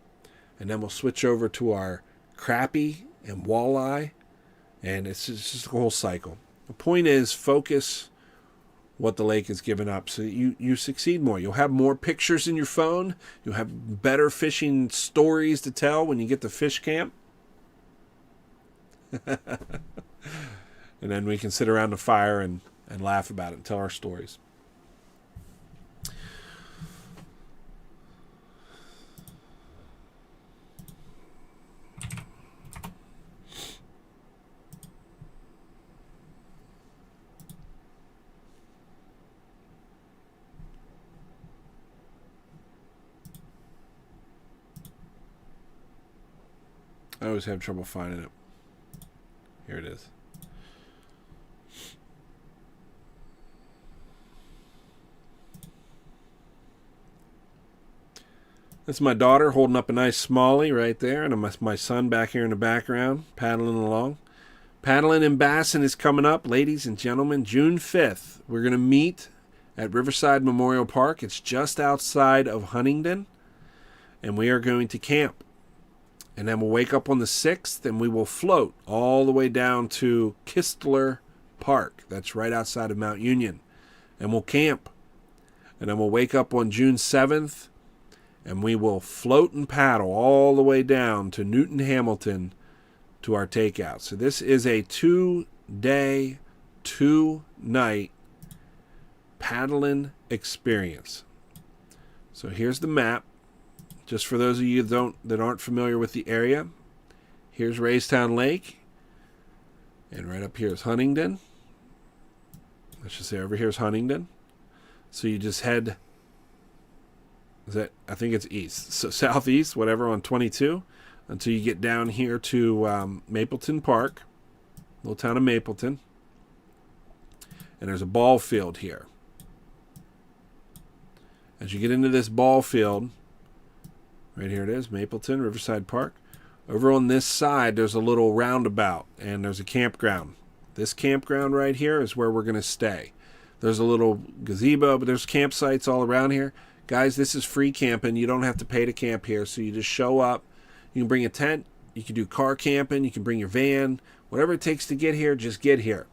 and then we'll switch over to our crappie and walleye, and it's just a whole cycle. The point is, focus what the lake is giving up so that you succeed more. You'll have more pictures in your phone. You'll have better fishing stories to tell when you get to fish camp. And then we can sit around the fire and laugh about it and tell our stories. I always have trouble finding it. Here it is. That's my daughter holding up a nice smallie right there, and my son back here in the background paddling along. Paddling and Bassin is coming up, ladies and gentlemen, June 5th. We're going to meet at Riverside Memorial Park. It's just outside of Huntingdon, and we are going to camp. And then we'll wake up on the 6th, and we will float all the way down to Kistler Park. That's right outside of Mount Union. And we'll camp. And then we'll wake up on June 7th, and we will float and paddle all the way down to Newton Hamilton to our takeout. So this is a 2-day, 2-night paddling experience. So here's the map. Just for those of you that aren't familiar with the area, here's Raystown Lake, and right up here is Huntingdon. Let's just say over here is Huntingdon. So you just head, I think it's east, so southeast, whatever, on 22, until you get down here to Mapleton Park, little town of Mapleton, and there's a ball field here. As you get into this ball field, right here it is, Mapleton, Riverside Park. Over on this side, there's a little roundabout, and there's a campground. This campground right here is where we're going to stay. There's a little gazebo, but there's campsites all around here. Guys, this is free camping. You don't have to pay to camp here, so you just show up. You can bring a tent. You can do car camping. You can bring your van. Whatever it takes to get here, just get here.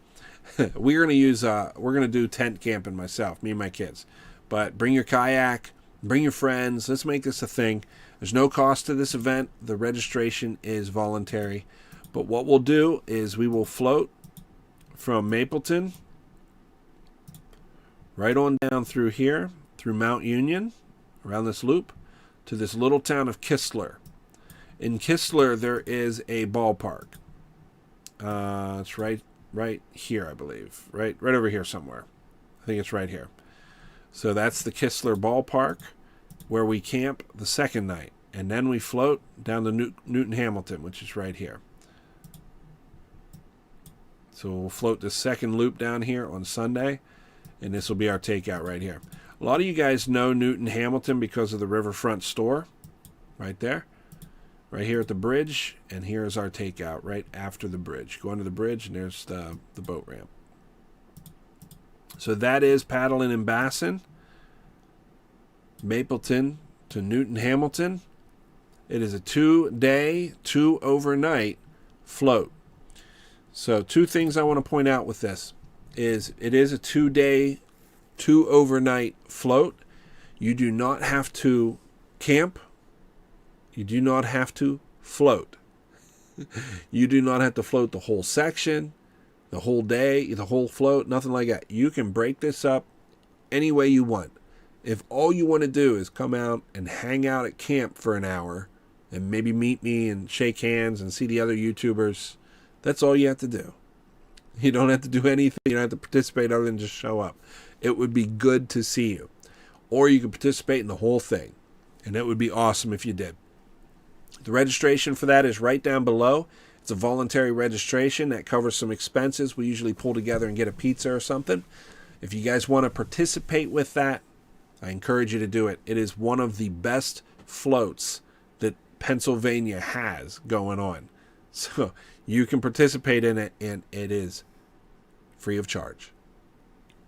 We're going to do tent camping myself, me and my kids. But bring your kayak, bring your friends. Let's make this a thing. There's no cost to this event. The registration is voluntary. But what we'll do is we will float from Mapleton right on down through here, through Mount Union, around this loop, to this little town of Kistler. In Kistler, there is a ballpark. It's right here, I believe. Right over here somewhere. I think it's right here. So that's the Kistler ballpark, where we camp the second night. And then we float down to Newton Hamilton, which is right here. So we'll float the second loop down here on Sunday, and this will be our takeout right here. A lot of you guys know Newton Hamilton because of the Riverfront store, right there. Right here at the bridge, and here's our takeout right after the bridge. Go under the bridge, and there's the boat ramp. So that is paddling and bassin, Mapleton to Newton Hamilton. It is a 2-day, 2 overnight float. So 2 things I want to point out with this is it is a 2-day, 2 overnight float. You do not have to camp. You do not have to float. You do not have to float the whole section, the whole day, the whole float, nothing like that. You can break this up any way you want. If all you want to do is come out and hang out at camp for an hour and maybe meet me and shake hands and see the other YouTubers, that's all you have to do. You don't have to do anything. You don't have to participate other than just show up. It would be good to see you. Or you could participate in the whole thing. And that would be awesome if you did. The registration for that is right down below. It's a voluntary registration that covers some expenses. We usually pull together and get a pizza or something. If you guys want to participate with that, I encourage you to do it. It is one of the best floats that Pennsylvania has going on. So you can participate in it, and it is free of charge.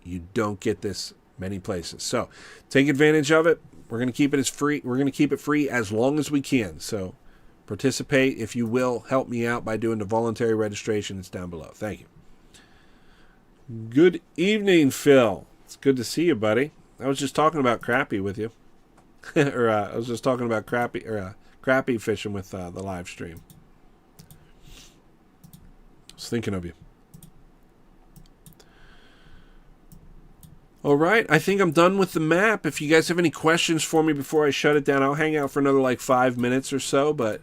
You don't get this many places. So take advantage of it. We're going to keep it as free. We're going to keep it free as long as we can. So participate, if you will. Help me out by doing the voluntary registration. It's down below. Thank you. Good evening, Phil. It's good to see you, buddy. I was just talking about crappie with you. I was just talking about crappie fishing with the live stream. I was thinking of you. All right, I think I'm done with the map. If you guys have any questions for me before I shut it down, I'll hang out for another 5 minutes or so. But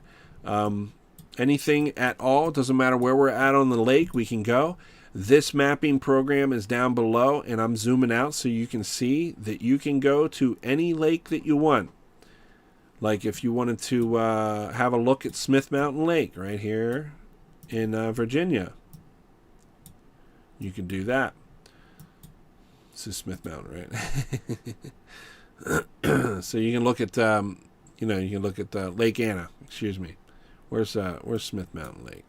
anything at all, doesn't matter where we're at on the lake, we can go. This mapping program is down below, and I'm zooming out so you can see that you can go to any lake that you want. Like if you wanted to have a look at Smith Mountain Lake right here in Virginia, you can do that. This is Smith Mountain, right? So you can look at, you can look at Lake Anna. Excuse me. Where's Smith Mountain Lake?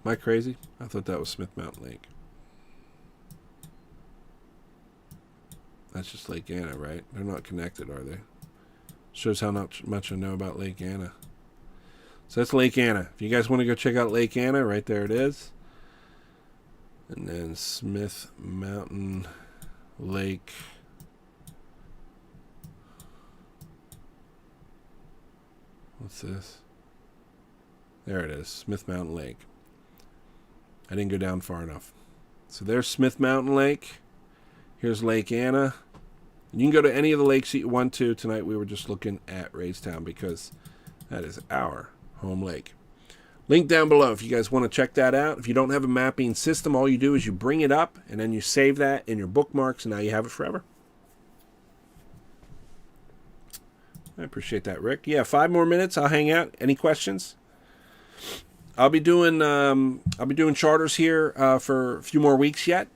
Am I crazy? I thought that was Smith Mountain Lake. That's just Lake Anna, right? They're not connected, are they? Shows how much I know about Lake Anna. So that's Lake Anna. If you guys want to go check out Lake Anna, right there it is. And then Smith Mountain Lake. What's this? There it is, Smith Mountain Lake. I didn't go down far enough. So there's Smith Mountain Lake. Here's Lake Anna. You can go to any of the lakes that you want to. Tonight we were just looking at Raystown because that is our home lake. Link down below if you guys want to check that out. If you don't have a mapping system, all you do is you bring it up and then you save that in your bookmarks, and now you have it forever. I appreciate that, Rick. Yeah, 5 more minutes. I'll hang out. Any questions? I'll be doing charters here for a few more weeks yet.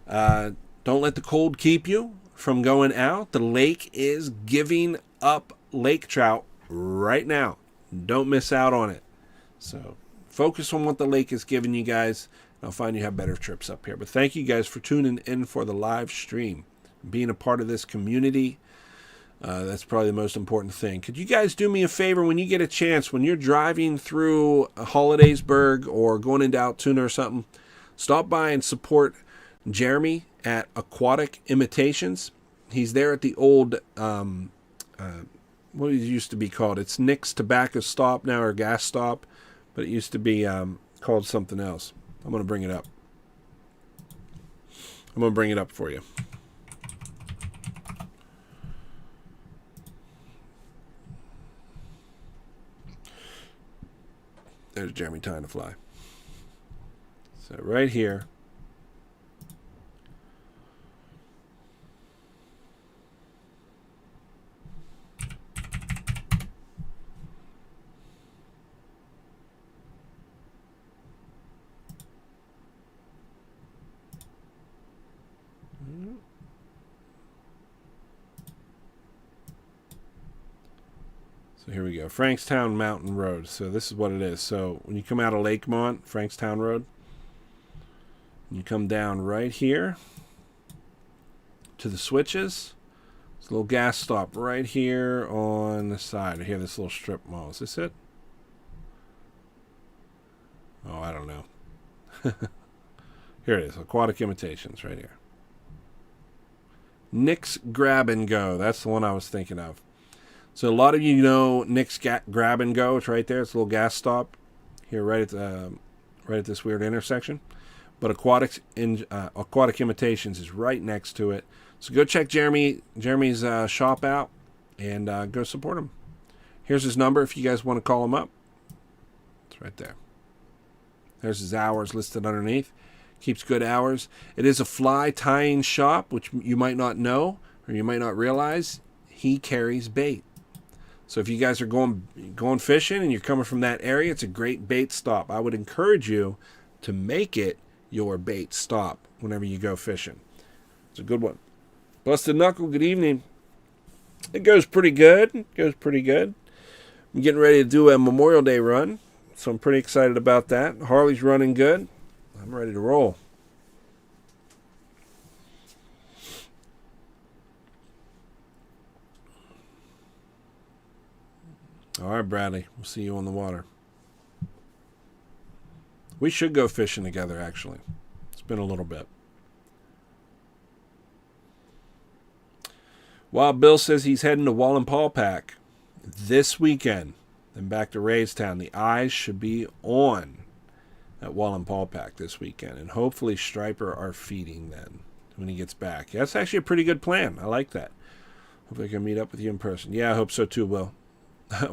Don't let the cold keep you from going out. The lake is giving up lake trout right now. Don't miss out on it. So focus on what the lake is giving you guys. I'll find you have better trips up here. But thank you guys for tuning in for the live stream, being a part of this community. That's probably the most important thing. Could you guys do me a favor when you get a chance, when you're driving through Hollidaysburg or going into Altoona or something, stop by and support Jeremy at Aquatic Imitations. He's there at the old, what it used to be called. It's Nick's Tobacco Stop now, or Gas Stop. but it used to be called something else. I'm going to bring it up. I'm going to bring it up for you. There's Jeremy tying to fly. So right here. So here we go. Frankstown Mountain Road. So this is what it is. So when you come out of Lakemont, Frankstown Road, you come down right here to the switches. There's a little gas stop right here on the side. Here, this little strip mall. Is this it? Oh, I don't know. Here it is. Aquatic Imitations right here. Nick's Grab and Go. That's the one I was thinking of. So a lot of you know Nick's Grab and Go. It's right there. It's a little gas stop here, right at this weird intersection. But Aquatic Imitations is right next to it. So go check Jeremy's shop out and go support him. Here's his number if you guys want to call him up. It's right there. There's his hours listed underneath. Keeps good hours. It is a fly tying shop, which you might not know or you might not realize. He carries bait. So if you guys are going fishing and you're coming from that area, it's a great bait stop. I would encourage you to make it your bait stop whenever you go fishing. It's a good one. Busted Knuckle, good evening. It goes pretty good. I'm getting ready to do a Memorial Day run, so I'm pretty excited about that. Harley's running good. I'm ready to roll. All right, Bradley. We'll see you on the water. We should go fishing together, actually. It's been a little bit. Wild Bill says he's heading to Wallenpaupack this weekend. Then back to Raystown. The eyes should be on at Wallenpaupack this weekend. And hopefully Striper are feeding then when he gets back. Yeah, that's actually a pretty good plan. I like that. Hopefully I can meet up with you in person. Yeah, I hope so too, Will.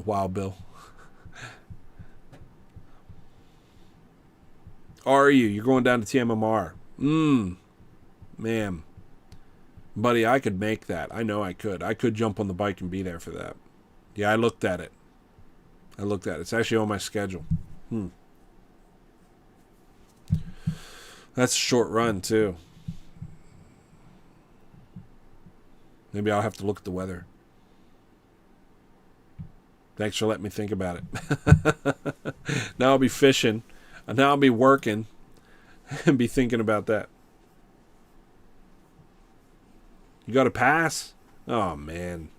Wild Bill. Are you? You're going down to TMMR. Ma'am. Buddy, I could make that. I know I could. I could jump on the bike and be there for that. Yeah, I looked at it. It's actually on my schedule. That's a short run, too. Maybe I'll have to look at the weather. Thanks for letting me think about it. Now I'll be fishing. And now I'll be working and be thinking about that. You got a pass? Oh, man.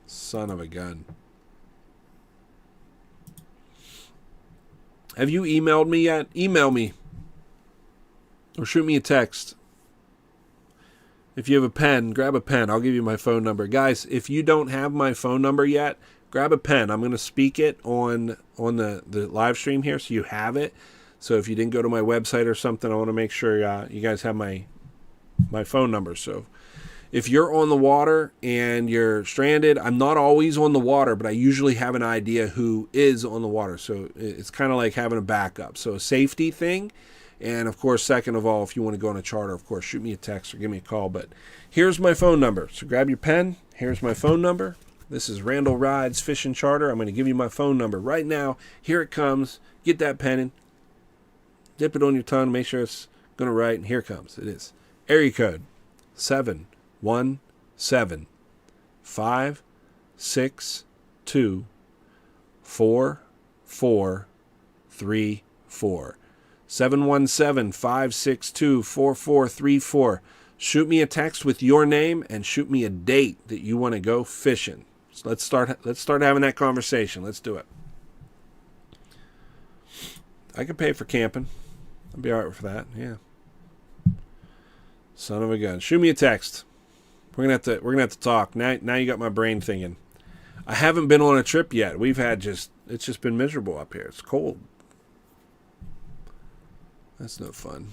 Son of a gun. Have you emailed me yet? Email me. Or shoot me a text. If you have a pen, grab a pen. I'll give you my phone number. Guys, if you don't have my phone number yet, grab a pen. I'm going to speak it on the live stream here so you have it. So if you didn't go to my website or something, I want to make sure you guys have my phone number. So if you're on the water and you're stranded, I'm not always on the water, but I usually have an idea who is on the water. So it's kind of like having a backup. So a safety thing. And, of course, second of all, if you want to go on a charter, of course, shoot me a text or give me a call. But here's my phone number. So grab your pen. Here's my phone number. This is Randall Rydes Fishing Charter. I'm going to give you my phone number right now. Here it comes. Get that pen in. Dip it on your tongue. Make sure it's going to write. And here it comes. It is. Area code 717 562 4434. 717-562-4434. Shoot me a text with your name and shoot me a date that you want to go fishing. So let's start having that conversation. Let's do it. I can pay for camping. I'll be all right for that. Yeah. Son of a gun. Shoot me a text. We're gonna have to talk. Now you got my brain thinking. I haven't been on a trip yet. It's just been miserable up here. It's cold. That's no fun.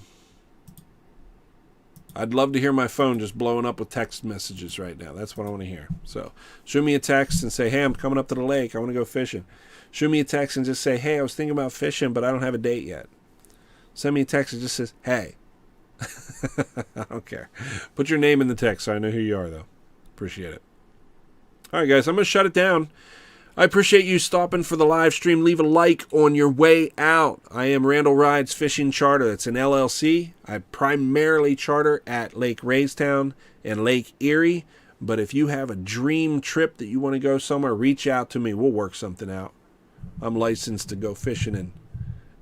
I'd love to hear my phone just blowing up with text messages right now. That's what I want to hear. So shoot me a text and say, hey, I'm coming up to the lake. I want to go fishing. Shoot me a text and just say, hey, I was thinking about fishing, but I don't have a date yet. Send me a text that just says, hey. I don't care. Put your name in the text so I know who you are, though. Appreciate it. All right, guys, I'm going to shut it down. I appreciate you stopping for the live stream. Leave a like on your way out. I am Randall Rydes Fishing Charter. It's an LLC. I primarily charter at Lake Raystown and Lake Erie. But if you have a dream trip that you want to go somewhere, reach out to me. We'll work something out. I'm licensed to go fishing in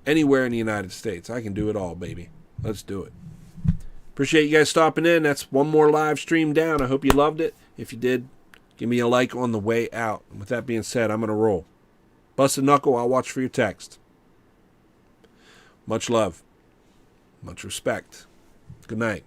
anywhere in the United States. I can do it all, baby. Let's do it. Appreciate you guys stopping in. That's one more live stream down. I hope you loved it. If you did, give me a like on the way out. And with that being said, I'm going to roll. Bust a knuckle. I'll watch for your text. Much love. Much respect. Good night.